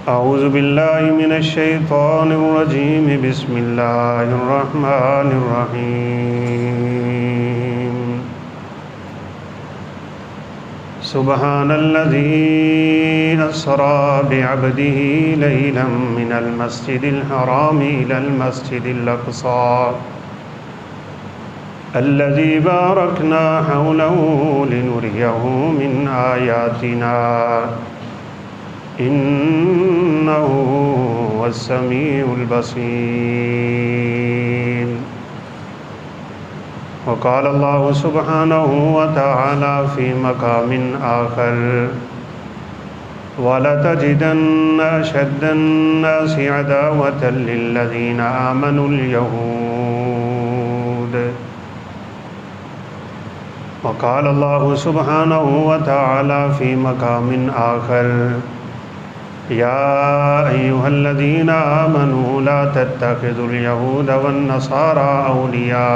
अऊज़ु बिल्लाहि मिनश शैतानिर रजीम बिस्मिल्लाहिर रहमानिर रहीम। सुब्हानल्लज़ी अस्रा बिअब्दिही लैलन मिनल मस्जिदिल हराम इलल मस्जिदिल अक़सा अल्लज़ी बारकना हौलहू लिनुरियहू मिन आयातिना इन्नहू हुवस्समीउल बसीर। वक़ाल अल्लाहु सुब्हानहू व तआला फ़ी मक़ामिन आख़र वलतजिदन्न अशद्दन्नासि अदावतन लिल्लज़ीना आमनुल यहूद। वक़ाल अल्लाहु सुब्हानहू व तआला फ़ी मक़ामिन आख़र या अय्युहल्लज़ीना आमनू ला तत्तख़िज़ुल यहूद वन्नसारा औलिया।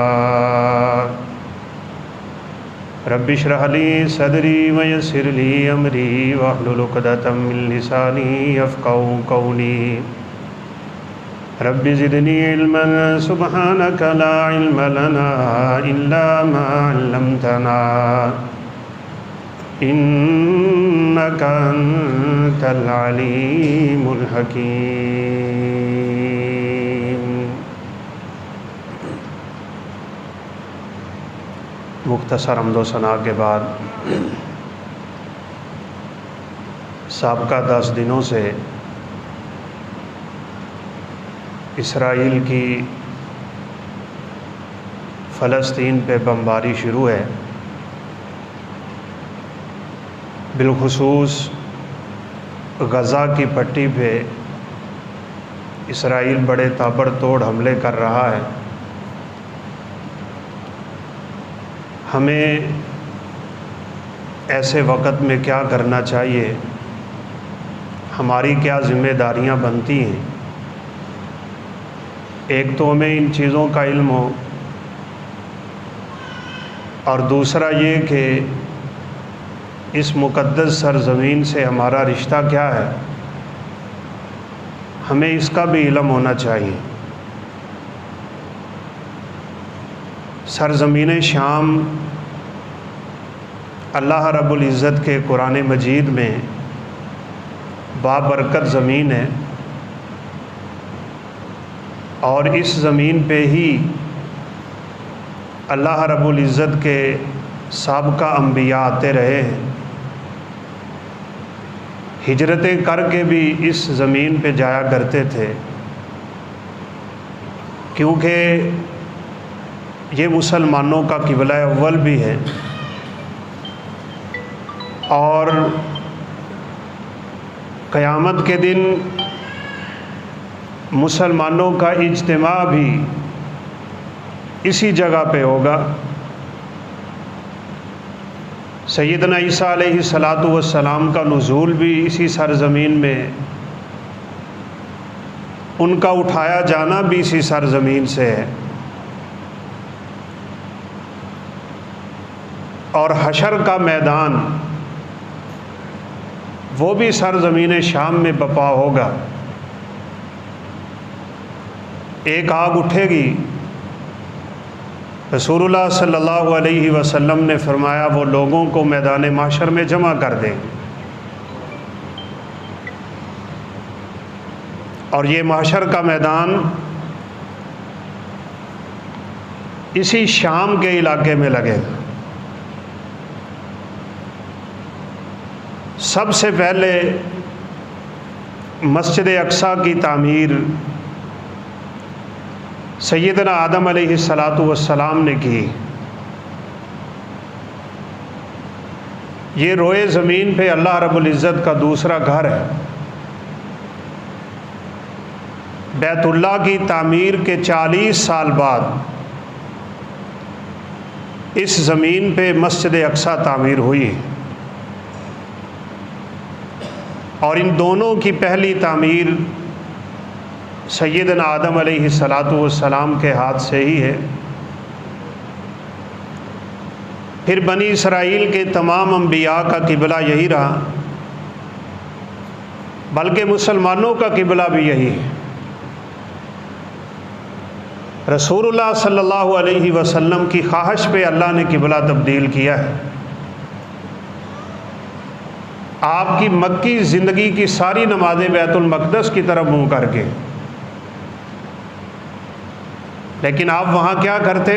रब्बि इश्रह ली सदरी व यस्सिर ली अमरी वहलुल उक़दतम मिन लिसानी यफ़क़हू क़ौली। रब्बि ज़िदनी इल्मन सुब्हानक ला इल्म लना इल्ला मा अल्लमतना इन्नका अंतल अलीमुल हकीम। मुख्तसर हम्दो सना के बाद साबका 10 दिनों से इसराइल की फ़लस्तीन पे बमबारी शुरू है। बिलखुसूस गज़ा की पट्टी पे इसराइल बड़े ताबड़तोड़ हमले कर रहा है। हमें ऐसे वक़्त में क्या करना चाहिए, हमारी क्या ज़िम्मेदारियां बनती हैं। एक तो हमें इन चीज़ों का इल्म हो और दूसरा ये कि इस मुक़द्दस सरज़मीन से हमारा रिश्ता क्या है, हमें इसका भी इल्म होना चाहिए। सरज़मीन शाम अल्लाह रब्बुल इज़्ज़त के कुरान मजीद में बाबरकत ज़मीन है और इस ज़मीन पे ही अल्लाह रब्बुल इज़्ज़त के साबका अंबिया आते रहे हैं। हिजरतें करके भी इस ज़मीन पे जाया करते थे, क्योंकि ये मुसलमानों का क़िबला अव्वल भी है और क़यामत के दिन मुसलमानों का इज्तिमा भी इसी जगह पे होगा। सैयदना ईसा अलैहिस्सलातु वस्सलाम का नुज़ूल भी इसी सरज़मीन में, उनका उठाया जाना भी इसी सरज़मीन से है और हशर का मैदान वो भी सरज़मीन शाम में बपा होगा। एक आग उठेगी, रसूलुल्लाह सल्लल्लाहु अलैहि वसल्लम ने फरमाया वो लोगों को मैदान माशर में जमा कर देंगे और ये माशर का मैदान इसी शाम के इलाके में लगेगा। सबसे पहले मस्जिद अक्सा की तामीर सैयदना आदम अलैहिस्सलातु वस्सलाम ने की। ये रोए ज़मीन पे अल्लाह रब्बुल इज़्ज़त का दूसरा घर है। बैतुल्लाह की तामीर के 40 साल बाद इस ज़मीन पे मस्जिद अक्सा तामीर हुई और इन दोनों की पहली तामीर सैयदना आदम अलैहिस्सलातु वस्सलाम के हाथ से ही है। फिर बनी इसराइल के तमाम अंबिया का क़िबला यही रहा बल्कि मुसलमानों का किबला भी यही है। रसूलुल्लाह सल्लल्लाहु अलैहि वसल्लम की ख्वाहिश पे अल्लाह ने किबला तब्दील किया है। आपकी मक्की ज़िंदगी की सारी नमाज़ें बैतुल मक़दस की तरफ मुँह करके, लेकिन आप वहाँ क्या करते?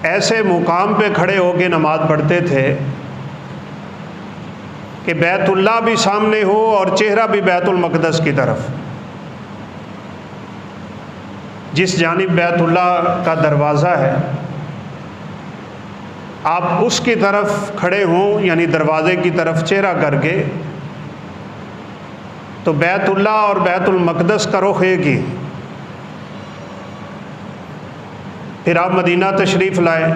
ऐसे मुकाम पे खड़े होकर नमाज पढ़ते थे कि बैतुल्लाह भी सामने हो और चेहरा भी बैतुल मक़दस की तरफ। जिस जानिब बैतुल्लाह का दरवाज़ा है आप उसकी तरफ खड़े हों, यानी दरवाज़े की तरफ चेहरा करके, तो बैतुल्लाह और बैतुल मक़दस का रुख एक ही। फिर आप मदीना तशरीफ़ लाए,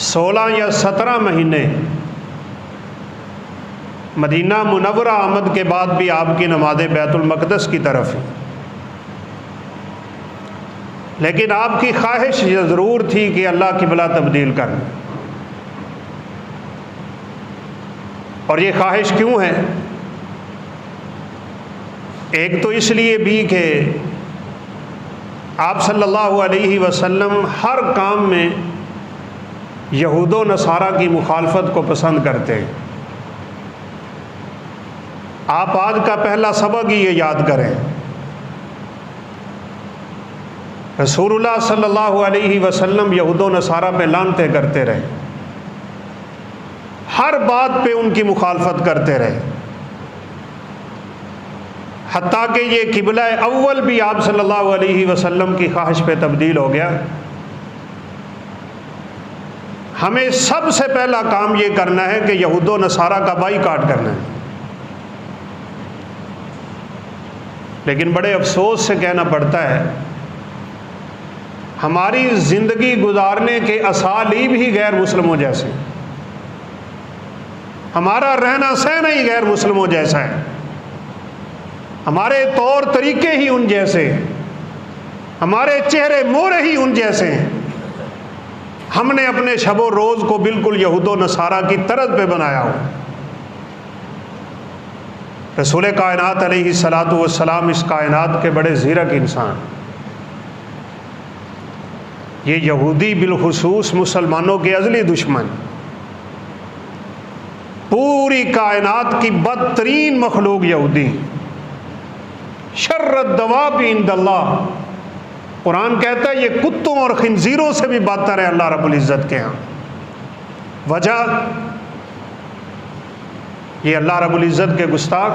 16 या 17 महीने मदीना मुनव्वरा आमद के बाद भी आपकी नमाज़ें बैतुल मक़दस की तरफ हैं। लेकिन आपकी ख्वाहिश ये ज़रूर थी कि अल्लाह किबला तब्दील कर। और ये ख्वाहिश क्यों है? एक तो इसलिए भी कि आप सल्लल्लाहु अलैहि वसल्लम हर काम में यहूदो नसारा की मुखालफत को पसंद करते हैं। आप आज का पहला सबक ही ये याद करें, रसूलुल्लाह सल्लल्लाहु अलैहि वसल्लम यहूदो नसारा पे लानते करते रहे, हर बात पे उनकी मुखालफत करते रहे, हत्ता कि ये किबला अव्वल भी आप सल्लल्लाहु अलैहि वसल्लम की ख्वाहिश पे तब्दील हो गया। हमें सबसे पहला काम ये करना है कि यहूदो नसारा का बाईकाट करना है। लेकिन बड़े अफसोस से कहना पड़ता है, हमारी ज़िंदगी गुजारने के असालीब ही गैर मुस्लिमों जैसे, हमारा रहना सहना ही गैर मुस्लिमों जैसा है, हमारे तौर तरीके ही उन जैसे, हमारे चेहरे मोहरे ही उन जैसे हैं। हमने अपने शबो रोज़ को बिल्कुल यहूदो नसारा की तरज पे बनाया हो। रसूल कायनात अलैहिस्सलातु वस्सलाम इस कायनात के बड़े ज़ीरक इंसान, ये यहूदी बिलखुसूस मुसलमानों के अज़ली दुश्मन, पूरी कायनात की बदतरीन मखलूक यहूदी, शर्रद दवाब इंदल्लाह। कुरान कहता है ये कुत्तों और खिंजीरों से भी बदतर है अल्लाह रब्बुल इज़्ज़त के यहाँ। वजह, ये अल्लाह रब्बुल इज़्ज़त के गुस्ताख,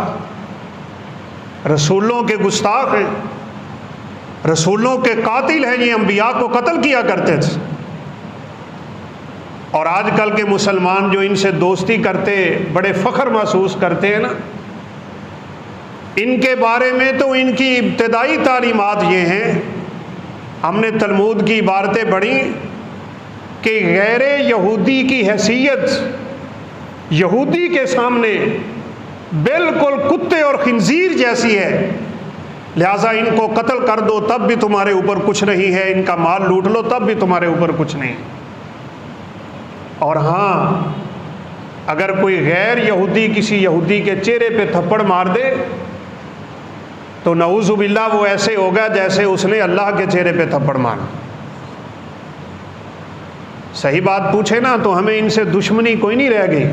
रसूलों के गुस्ताख हैं, रसूलों के कातिल हैं। ये अंबिया को कत्ल किया करते थे। और आजकल के मुसलमान जो इनसे दोस्ती करते बड़े फ़ख्र महसूस करते हैं ना, इनके बारे में तो इनकी इब्तदाई तालीमात ये हैं, हमने तलमूद की इबारतें पढ़ी कि गैर यहूदी की हैसियत यहूदी के सामने बिल्कुल कुत्ते और खिंजीर जैसी है, लिहाजा इनको कत्ल कर दो तब भी तुम्हारे ऊपर कुछ नहीं है, इनका माल लूट लो तब भी तुम्हारे ऊपर कुछ नहीं। और हाँ, अगर कोई गैर यहूदी किसी यहूदी के चेहरे पे थप्पड़ मार दे तो नऊज़ु बिल्लाह वो ऐसे होगा जैसे उसने अल्लाह के चेहरे पे थप्पड़ मारा। सही बात पूछे ना तो हमें इनसे दुश्मनी कोई नहीं रह गई।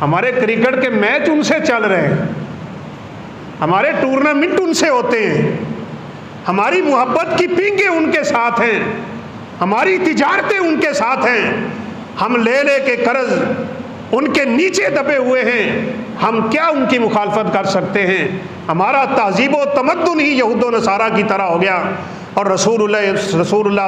हमारे क्रिकेट के मैच उनसे चल रहे हैं, हमारे टूर्नामेंट उनसे होते हैं, हमारी मोहब्बत की पींगे उनके साथ हैं, हमारी तिजारतें उनके साथ हैं। हम ले ले के कर्ज उनके नीचे दबे हुए हैं, हम क्या उनकी मुखालफत कर सकते हैं? हमारा तहजीब व तमद्दुन ही यहूदो नसारा की तरह हो गया। और रसूलुल्लाह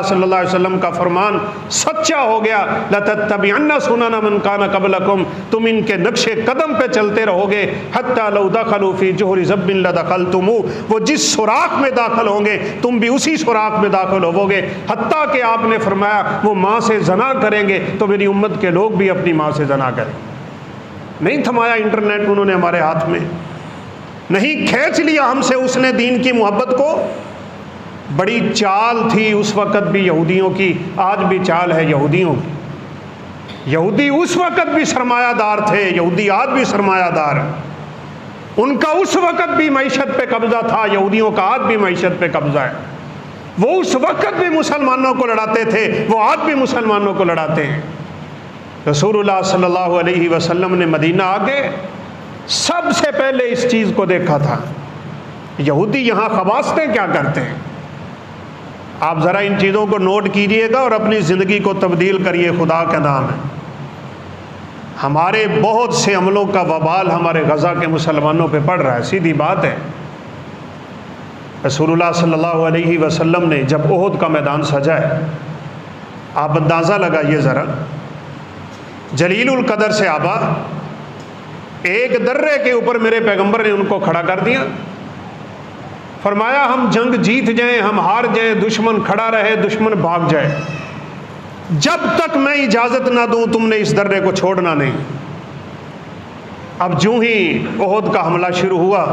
सल्लल्लाहु अलैहि वसल्लम का फरमान सच्चा हो गया, लतत्तबिअन्ना सुनना मन काना क़ब्लकुम, तुम इनके नक्शे कदम पे चलते रहोगे। हत्ता लौ दखलू फी जुहरी ज़ब्बिन लदखलतुमू, वो जिस सुराख में दाखिल होंगे तुम भी उसी सुराख में दाखिल होवोगे। हत्ता कि आपने फरमाया वो माँ से जना करेंगे तो मेरी उम्मत के लोग भी अपनी माँ से जना करें। नहीं थमाया इंटरनेट उन्होंने हमारे हाथ में, नहीं खींच लिया हमसे उसने दीन की मोहब्बत को। बड़ी चाल थी उस वक़्त भी यहूदियों की, आज भी चाल है यहूदियों की। यहूदी उस वक़्त भी सरमायादार थे, यहूदी आज भी सरमायादार, उनका उस वक़्त भी मईशत पे कब्ज़ा था, यहूदियों का आज भी मईशत पे कब्ज़ा है। वो उस वक़्त भी मुसलमानों को लड़ाते थे, वो आज भी मुसलमानों को लड़ाते हैं। रसूलुल्लाह सल्लल्लाहु अलैहि वसल्लम ने मदीना आके सबसे पहले इस चीज़ को देखा था, यहूदी यहाँ खवासतें क्या करते हैं। आप ज़रा इन चीज़ों को नोट कीजिएगा और अपनी ज़िंदगी को तब्दील करिए, खुदा का नाम है। हमारे बहुत से अमलों का वबाल हमारे गज़ा के मुसलमानों पे पड़ रहा है, सीधी बात है। रसूलुल्लाह सल्लल्लाहु अलैहि वसल्लम ने जब ओहद का मैदान सजा है, आप अंदाज़ा लगाइए ज़रा, जलीलुल कदर से आबा एक दर्रे के ऊपर मेरे पैगंबर ने उनको खड़ा कर दिया। फरमाया हम जंग जीत जाएं, हम हार जाएं, दुश्मन खड़ा रहे, दुश्मन भाग जाए, जब तक मैं इजाज़त ना दूं तुमने इस दर्रे को छोड़ना नहीं। अब जो ही ओहद का हमला शुरू हुआ,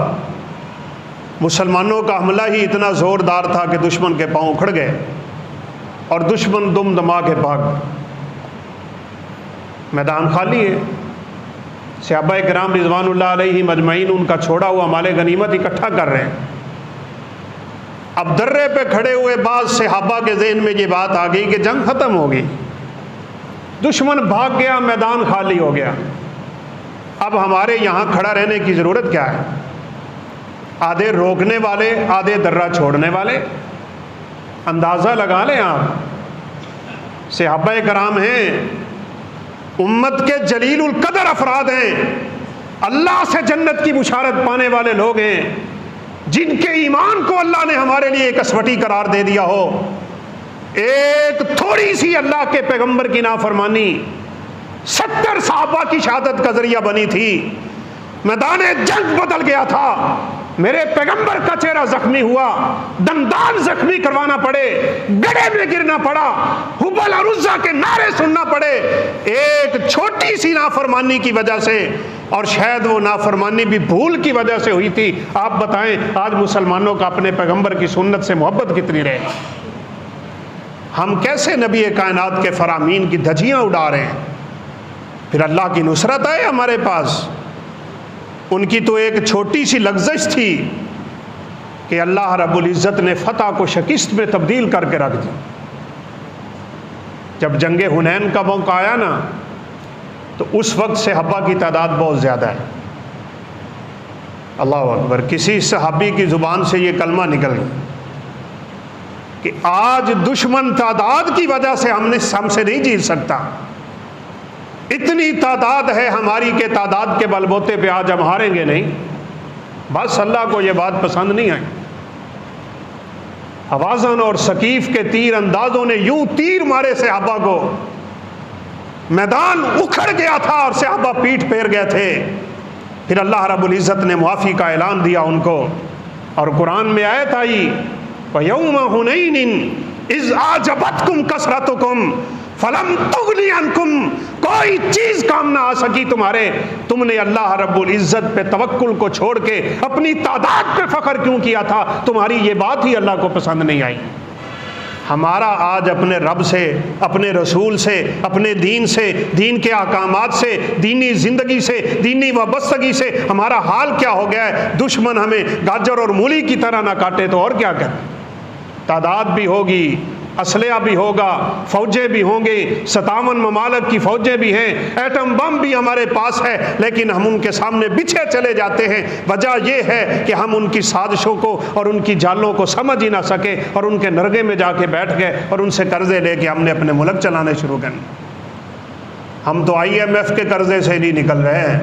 मुसलमानों का हमला ही इतना ज़ोरदार था कि दुश्मन के पांव उखड़ गए और दुश्मन दुम दमा के भाग। मैदान खाली है, सहाबा किराम रिज़वानुल्लाह अलैहिम अजमईन उनका छोड़ा हुआ माले गनीमत इकट्ठा कर रहे हैं। अब दर्रे पे खड़े हुए बाद सहाबा के ज़हन में ये बात आ गई कि जंग ख़त्म हो गई, दुश्मन भाग गया, मैदान खाली हो गया, अब हमारे यहाँ खड़ा रहने की ज़रूरत क्या है। आधे रोकने वाले, आधे दर्रा छोड़ने वाले। अंदाज़ा लगा लें आप, सहाबा किराम हैं, उम्मत के जलीलुल कदर अफराद हैं, अल्लाह से जन्नत की बुशारत पाने वाले लोग हैं, जिनके ईमान को अल्लाह ने हमारे लिए कसवटी करार दे दिया हो। एक थोड़ी सी अल्लाह के पैगंबर की नाफरमानी 70 सहाबा की शहादत का जरिया बनी थी। मैदान जंग बदल गया था, मेरे पैगंबर का चेहरा जख्मी हुआ, दंदान जख्मी करवाना पड़े, गड्ढे में गिरना पड़ा, हुबल और उज़्ज़ा के नारे सुनना पड़े, एक छोटी सी नाफरमानी की वजह से, और शायद वो नाफरमानी भी भूल की वजह से हुई थी। आप बताएं आज मुसलमानों का अपने पैगंबर की सुन्नत से मोहब्बत कितनी रहे। हम कैसे नबी कायनात के फरामीन की धज्जियां उड़ा रहे हैं, फिर अल्लाह की नुसरत आए हमारे पास। उनकी तो एक छोटी सी लग्ज़श थी कि अल्लाह रब्बुल इज़्ज़त ने फ़तह को शिकस्त में तब्दील करके रख दी। जब जंगे हुनैन का मौका आया ना, तो उस वक्त सहाबा की तादाद बहुत ज़्यादा है। अल्लाह अकबर। किसी सहाबी की ज़ुबान से ये कलमा निकल गया कि आज दुश्मन तादाद की वजह से हमसे नहीं जीत सकता, इतनी तादाद है हमारी के तादाद के बलबोते पे आज हम हारेंगे नहीं। बस अल्लाह को ये बात पसंद नहीं आई। हवाज़न और सकीफ के तीर अंदाजों ने यूं तीर मारे सहाबा को, मैदान उखड़ गया था और सहाबा पीठ फेर गए थे। फिर अल्लाह रब्बुल इज़्ज़त ने मुआफ़ी का ऐलान दिया उनको, और कुरान में आयत आई, वयौम हुनैनिन इज़ आजबतकुम कसरतुकुम फलम तुगनी अनकुम, कोई चीज काम ना आ सकी तुम्हारे, तुमने अल्लाह रब्बुल इज़्ज़त पे तवक्कुल को छोड़ के अपनी तादाद पे फख्र क्यों किया था। तुम्हारी ये बात ही अल्लाह को पसंद नहीं आई। हमारा आज अपने रब से, अपने रसूल से, अपने दीन से, दीन के अहकामात से, दीनी ज़िंदगी से, दीनी वाबस्तगी से हमारा हाल क्या हो गया है। दुश्मन हमें गाजर और मूली की तरह ना काटे तो और क्या करें। तादाद भी होगी, असलहा भी होगा, फ़ौजें भी होंगे, 57 ममालिक की फ़ौजें भी हैं, एटम बम भी हमारे पास है, लेकिन हम उनके सामने बिछे चले जाते हैं। वजह यह है कि हम उनकी साजिशों को और उनकी जालों को समझ ही ना सके और उनके नरगे में जाके बैठ गए और उनसे कर्जे लेके हमने अपने मुल्क चलाने शुरू कर। हम तो IMF के कर्जे से नहीं निकल रहे हैं,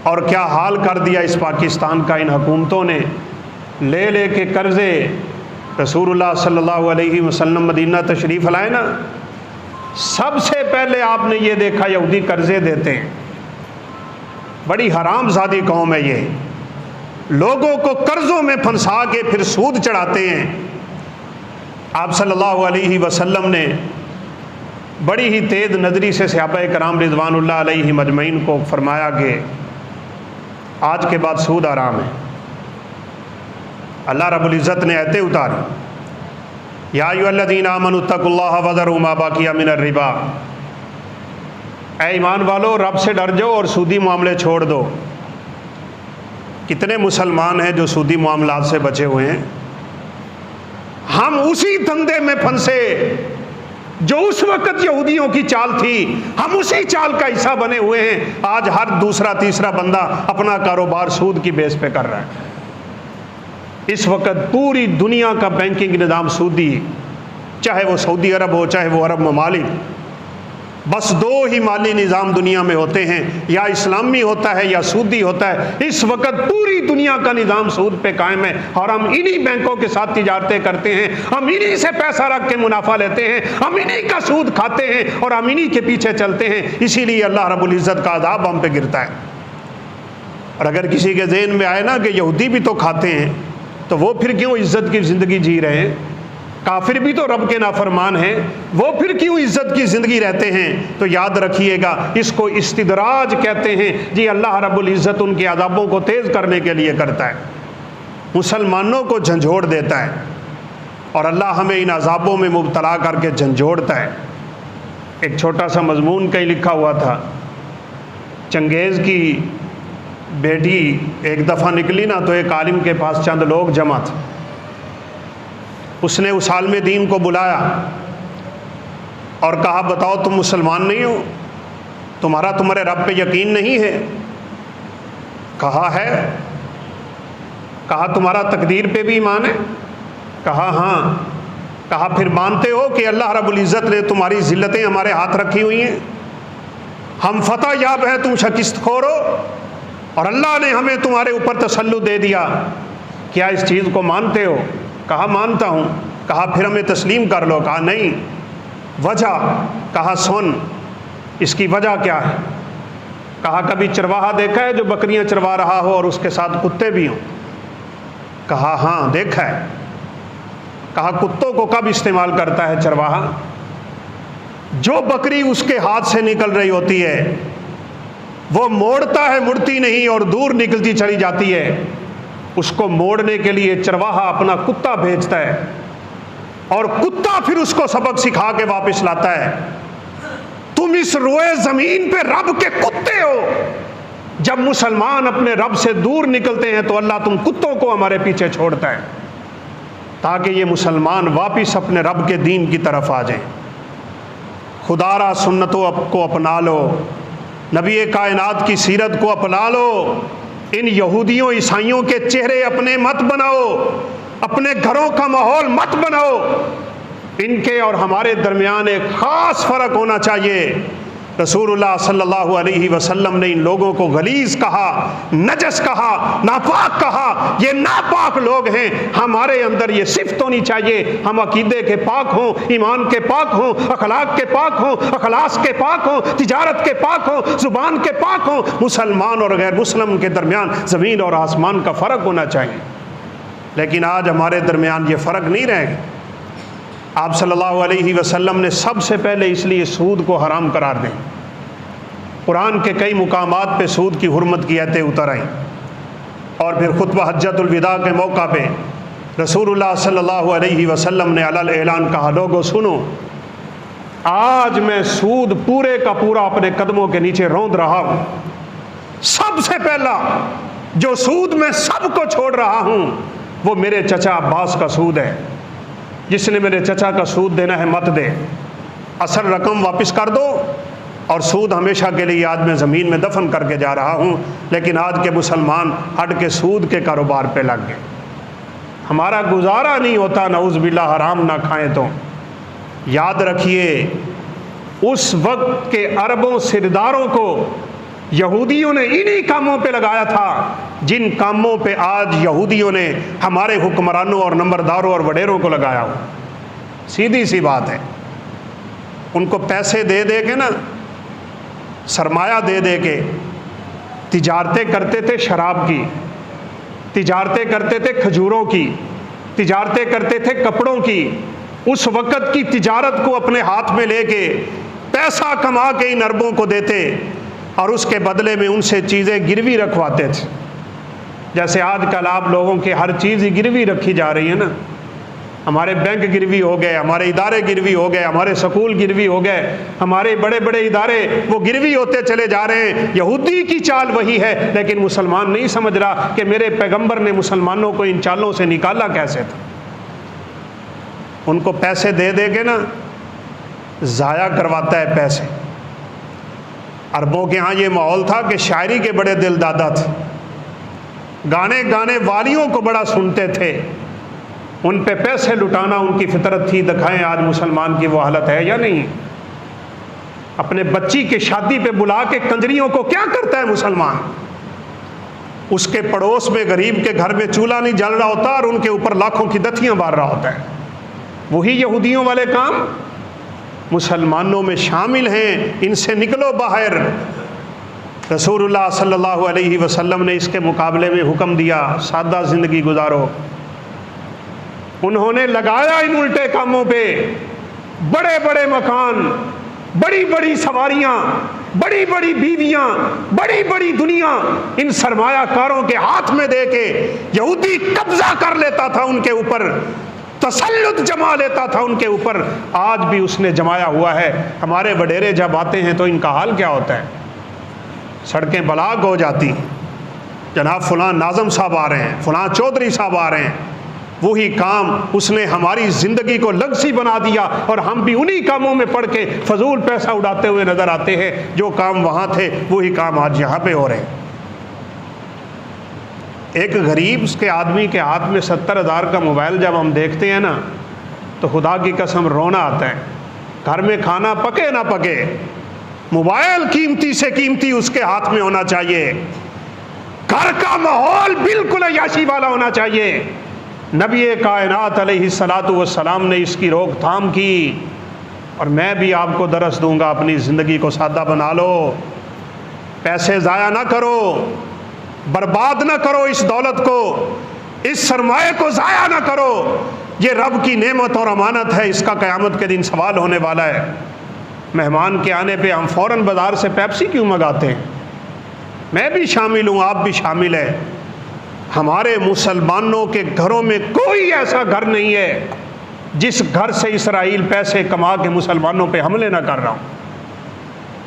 और क्या हाल कर दिया इस पाकिस्तान का इन हुकूमतों ने, ले ले के कर्जे। रसूलुल्लाह सल्लल्लाहु अलैहि वसल्लम मदीना तशरीफ़ लाए ना, सबसे पहले आपने ये देखा यहूदी कर्जे देते हैं। बड़ी हरामजादी कौम है ये, लोगों को कर्जों में फंसा के फिर सूद चढ़ाते हैं। आप सल्लल्लाहु अलैहि वसल्लम ने बड़ी ही तेज नज़री से सहाबा किराम रिज़वानुल्लाह अलैहिम अजमईन को फरमाया कि आज के बाद सूद आराम है। अल्लाह रब्बुल इज़्ज़त ने आयतें उतारी, या अय्युहल्लज़ीना आमनू तक़ुल्लाह वज़रू मा बक़िया मिनर रिबा, ऐ ईमान वालो, रब से डर जाओ और सूदी मामले छोड़ दो। कितने मुसलमान हैं जो सूदी मामलात से बचे हुए हैं। हम उसी धंधे में फंसे जो उस वक्त यहूदियों की चाल थी, हम उसी चाल का हिस्सा बने हुए हैं। आज हर दूसरा तीसरा बंदा अपना कारोबार सूद की बेस पे कर रहा है। इस वक्त पूरी दुनिया का बैंकिंग निज़ाम सूदी, चाहे वो सऊदी अरब हो, चाहे वो अरब ममालिक। बस दो ही माली निज़ाम दुनिया में होते हैं, या इस्लामी होता है या सूदी होता है। इस वक्त पूरी दुनिया का निज़ाम सूद पे कायम है और हम इन्हीं बैंकों के साथ तिजारतें करते हैं, हम इन्हीं से पैसा रख के मुनाफा लेते हैं, हम इन्हीं का सूद खाते हैं और हम इन्हीं के पीछे चलते हैं। इसीलिए अल्लाह रब्बुल इज़्ज़त का अज़ाब हम पे गिरता है। और अगर किसी के ज़हन में आए ना कि यहूदी भी तो खाते हैं, तो वो फिर क्यों इज़्ज़त की ज़िंदगी जी रहे हैं? काफिर भी तो रब के नाफरमान हैं, वो फिर क्यों इज्जत की जिंदगी रहते हैं? तो याद रखिएगा, इसको इस्तिदराज कहते हैं जी। अल्लाह रब्बुल इज्जत उनके अज़ाबों को तेज करने के लिए करता है, मुसलमानों को झंझोड़ देता है और अल्लाह हमें इन अज़ाबों में मुब्तला करके झंझोड़ता है। एक छोटा सा मजमून कहीं लिखा हुआ था, चंगेज़ की बेटी एक दफ़ा निकली ना तो एक आलिम के पास चंद लोग जमा थे। उसने उस आलिम दीन को बुलाया और कहा, बताओ तुम मुसलमान नहीं हो, तुम्हारे रब पे यकीन नहीं है? कहा है। कहा तुम्हारा तकदीर पे भी ईमान है? कहा हाँ। कहा फिर मानते हो कि अल्लाह रब्बुल इज़्ज़त ने तुम्हारी ज़िल्लतें हमारे हाथ रखी हुई हैं, हम फतह याब हैं, तुम शिकस्त खोर हो और अल्लाह ने हमें तुम्हारे ऊपर तसल्लुत दे दिया, क्या इस चीज़ को मानते हो? कहा मानता हूँ। कहा फिर हमें तस्लीम कर लो। कहा नहीं। वजह? कहा सुन, इसकी वजह क्या है? कहा कभी चरवाहा देखा है जो बकरियां चरवा रहा हो और उसके साथ कुत्ते भी हों? कहा हाँ देखा है। कहा कुत्तों को कब इस्तेमाल करता है चरवाहा? जो बकरी उसके हाथ से निकल रही होती है वो मोड़ता है, मुड़ती नहीं और दूर निकलती चली जाती है, उसको मोड़ने के लिए चरवाहा अपना कुत्ता भेजता है और कुत्ता फिर उसको सबक सिखा के वापस लाता है। तुम इस रोए जमीन पे रब के कुत्ते हो। जब मुसलमान अपने रब से दूर निकलते हैं तो अल्लाह तुम कुत्तों को हमारे पीछे छोड़ता है ताकि ये मुसलमान वापस अपने रब के दीन की तरफ आ जाएं। खुदारा सुन्नतों को अपना लो, नबी कायनात की सीरत को अपना लो। इन यहूदियों ईसाइयों के चेहरे अपने मत बनाओ, अपने घरों का माहौल मत बनाओ। इनके और हमारे दरमियान एक ख़ास फ़र्क होना चाहिए। रसूलुल्लाह सल्लल्लाहु अलैहि वसल्लम ने इन लोगों को गलीज़ कहा, नजस कहा, नापाक कहा। ये नापाक लोग हैं। हमारे अंदर ये सिफ़त होनी चाहिए, हम अकीदे के पाक हों, ईमान के पाक हों, अखलाक के पाक हों, अखलास के पाक हों, तिजारत के पाक हों, ज़ुबान के पाक हों। मुसलमान और गैर मुस्लिम के दरमियान ज़मीन और आसमान का फ़र्क होना चाहिए, लेकिन आज हमारे दरमियान ये फ़र्क नहीं रहेगा। आप सल्लल्लाहु अलैहि वसल्लम ने सबसे पहले इसलिए सूद को हराम करार दें। कुरान के कई मुकामात पे सूद की हुर्मत की आयतें उतर आईं और फिर खुतबा हज्जतुल विदा के मौका पे रसूलुल्लाह सल्लल्लाहु अलैहि वसल्लम ने अलल ऐलान कहा, लोगों सुनो, आज मैं सूद पूरे का पूरा अपने कदमों के नीचे रौंद रहा हूँ। सबसे पहला जो सूद मैं सबको छोड़ रहा हूँ वो मेरे चचा अब्बास का सूद है। जिसने मेरे चचा का सूद देना है मत दे, असल रकम वापस कर दो और सूद हमेशा के लिए आज मैं ज़मीन में दफन करके जा रहा हूँ। लेकिन आज के मुसलमान हट के सूद के कारोबार पे लग गए। हमारा गुजारा नहीं होता, नऊज़ बिल्लाह, हराम ना खाएं तो। याद रखिए, उस वक्त के अरबों सिरदारों को यहूदियों ने इन्हीं कामों पे लगाया था जिन कामों पे आज यहूदियों ने हमारे हुक्मरानों और नंबरदारों और वडेरों को लगाया हो। सीधी सी बात है, उनको पैसे दे दे के ना, सरमाया दे दे के तिजारतें करते थे शराब की, तिजारतें करते थे खजूरों की, तिजारतें करते थे कपड़ों की। उस वक़्त की तिजारत को अपने हाथ में लेके पैसा कमा के इन अरबों को देते और उसके बदले में उनसे चीज़ें गिरवी रखवाते थे। जैसे आजकल आप लोगों के हर चीज़ ही गिरवी रखी जा रही है ना। हमारे बैंक गिरवी हो गए, हमारे इदारे गिरवी हो गए, हमारे स्कूल गिरवी हो गए, हमारे बड़े बड़े इदारे वो गिरवी होते चले जा रहे हैं। यहूदी की चाल वही है, लेकिन मुसलमान नहीं समझ रहा कि मेरे पैगंबर ने मुसलमानों को इन चालों से निकाला कैसे था। उनको पैसे दे दे के ना ज़ाया करवाता है पैसे। अरबों के यहाँ ये माहौल था कि शायरी के बड़े दिल दादा थे, गाने गाने वालियों को बड़ा सुनते थे, उन पे पैसे लुटाना उनकी फितरत थी। दिखाएं आज मुसलमान की वो हालत है या नहीं। अपने बच्ची के शादी पे बुला के कंजरियों को क्या करता है मुसलमान। उसके पड़ोस में गरीब के घर में चूल्हा नहीं जल रहा होता और उनके ऊपर लाखों की दथियां मार रहा होता है। वही यहूदियों वाले काम मुसलमानों में शामिल हैं। इनसे निकलो बाहर। रसूलुल्लाह सल्लल्लाहु अलैहि वसल्लम ने इसके मुकाबले में हुक्म दिया, सादा ज़िंदगी गुजारो। उन्होंने लगाया इन उल्टे कामों पे। बड़े बड़े मकान, बड़ी बड़ी सवारियां, बड़ी बड़ी बीवियां, बड़ी बड़ी दुनिया इन सरमायाकारों के हाथ में दे के यहूदी कब्जा कर लेता था उनके ऊपर, तसल्लुत जमा लेता था उनके ऊपर। आज भी उसने जमाया हुआ है। हमारे वडेरे जब आते हैं तो इनका हाल क्या होता है, सड़कें बलाक हो जाती, जनाब फलां नाज़म साहब आ रहे हैं, फलां चौधरी साहब आ रहे हैं। वही काम उसने हमारी ज़िंदगी को लगसी बना दिया और हम भी उन्हीं कामों में पड़ के फजूल पैसा उड़ाते हुए नज़र आते हैं। जो काम वहाँ थे वही काम आज यहाँ पे हो रहे हैं। एक गरीब उसके आदमी के हाथ में 70,000 का मोबाइल जब हम देखते हैं ना तो खुदा की कसम रोना आता है। घर में खाना पके ना पके, मोबाइल कीमती से कीमती उसके हाथ में होना चाहिए। घर का माहौल बिल्कुल अय्याशी वाला होना चाहिए। नबी कायनात अलैहिस्सलातु वस्सलाम ने इसकी रोकथाम की और मैं भी आपको दरस दूंगा, अपनी ज़िंदगी को सादा बना लो, पैसे ज़ाया ना करो, बर्बाद ना करो इस दौलत को, इस सरमाए को ज़ाया ना करो। ये रब की नेमत और अमानत है, इसका क़यामत के दिन सवाल होने वाला है। मेहमान के आने पे हम फ़ौरन बाज़ार से पेप्सी क्यों मंगाते हैं? मैं भी शामिल हूँ, आप भी शामिल हैं। हमारे मुसलमानों के घरों में कोई ऐसा घर नहीं है जिस घर से इसराइल पैसे कमा के मुसलमानों पे हमले ना कर रहा हूँ।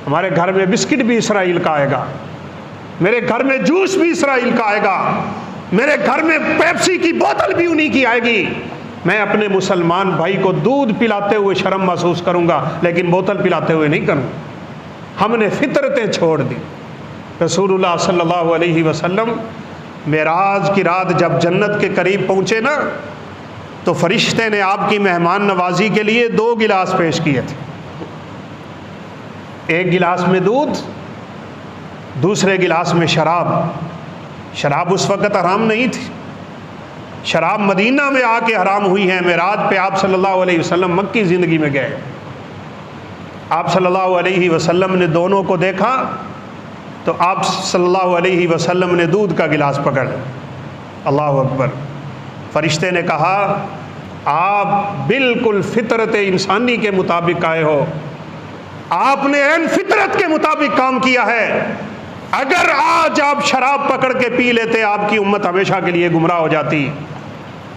हमारे घर में बिस्किट भी इसराइल का आएगा, मेरे घर में जूस भी इसराइल का आएगा, मेरे घर में पेप्सी की बोतल भी उन्हीं की आएगी। मैं अपने मुसलमान भाई को दूध पिलाते हुए शर्म महसूस करूँगा, लेकिन बोतल पिलाते हुए नहीं करूँगा। हमने फितरतें छोड़ दी। रसूलुल्लाह सल्लल्लाहु अलैहि वसल्लम मेराज की रात जब जन्नत के करीब पहुँचे ना तो फरिश्ते ने आपकी मेहमान नवाजी के लिए 2 गिलास पेश किए थे। एक गिलास में दूध, दूसरे गिलास में शराब। शराब उस वक़्त हराम नहीं थी, शराब मदीना में आके हराम हुई है। मेराज पे आप सल्लल्लाहु अलैहि वसल्लम मक्की ज़िंदगी में गए। आप सल्लल्लाहु अलैहि वसल्लम ने दोनों को देखा तो आप सल्लल्लाहु अलैहि वसल्लम ने दूध का गिलास पकड़, अल्लाहु अकबर। फरिश्ते ने कहा, आप बिल्कुल फितरत इंसानी के मुताबिक आए हो, आपने एन फितरत के मुताबिक काम किया है। अगर आज आप शराब पकड़ के पी लेते आपकी उम्मत हमेशा के लिए गुमराह हो जाती।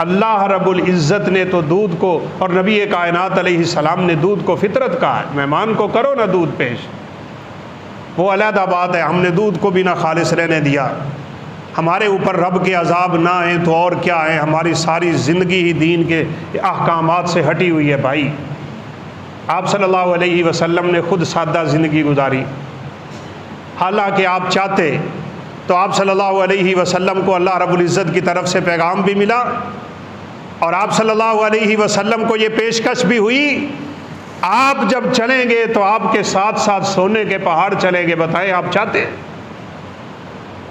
अल्लाह रब्बुल इज़्ज़त ने तो दूध को और नबी कायनात अलैहिस्सलाम ने दूध को फितरत कहा है। मेहमान को करो ना दूध पेश, वो अलहदा बात है। हमने दूध को भी ना खालिस रहने दिया। हमारे ऊपर रब के अजाब ना आए तो और क्या है। हमारी सारी ज़िंदगी ही दीन के अहकामात से हटी हुई है भाई। आप सल्लल्लाहु अलैहि वसल्लम ने ख़ुद सादा ज़िंदगी गुजारी। हालांकि आप चाहते तो आप सल्लल्लाहु अलैहि वसल्लम को अल्लाह रब्बुल इज़्ज़त की तरफ से पैगाम भी मिला और आप सल्लल्लाहु अलैहि वसल्लम को ये पेशकश भी हुई, आप जब चलेंगे तो आपके साथ साथ सोने के पहाड़ चलेंगे। बताएं आप चाहते?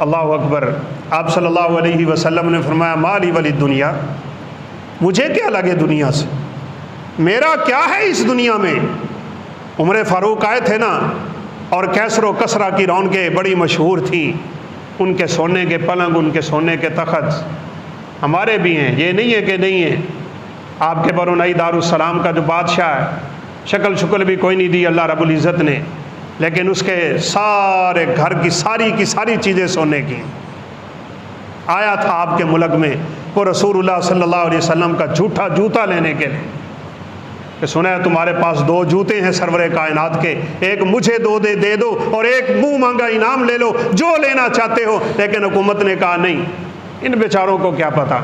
अल्लाह अकबर। आप सल्लल्लाहु अलैहि वसल्लम ने फरमाया, माली वली दुनिया, मुझे क्या लगे दुनिया से, मेरा क्या है इस दुनिया में। उमर फ़ारूक आए थे ना और कैसर व कसरा की रौनकें बड़ी मशहूर थी। उनके सोने के पलंग, उनके सोने के तख़त हमारे भी हैं, ये नहीं है कि नहीं है। आपके बरुनई दारुस्सलाम का जो बादशाह है, शक्ल शुक्ल भी कोई नहीं दी अल्लाह रब्बुल इज़्ज़त ने, लेकिन उसके सारे घर की सारी चीज़ें सोने की। आया था आपके मुल्क में, वो रसूलुल्लाह सल्लल्लाहु अलैहि वसल्लम का झूठा जूता लेने के लिए कि सुना है तुम्हारे पास 2 जूते हैं सरवरे कायनात के, एक मुझे दे दो और एक मुंह मांगा इनाम ले लो, जो लेना चाहते हो। लेकिन हुकूमत ने कहा नहीं, इन बेचारों को क्या पता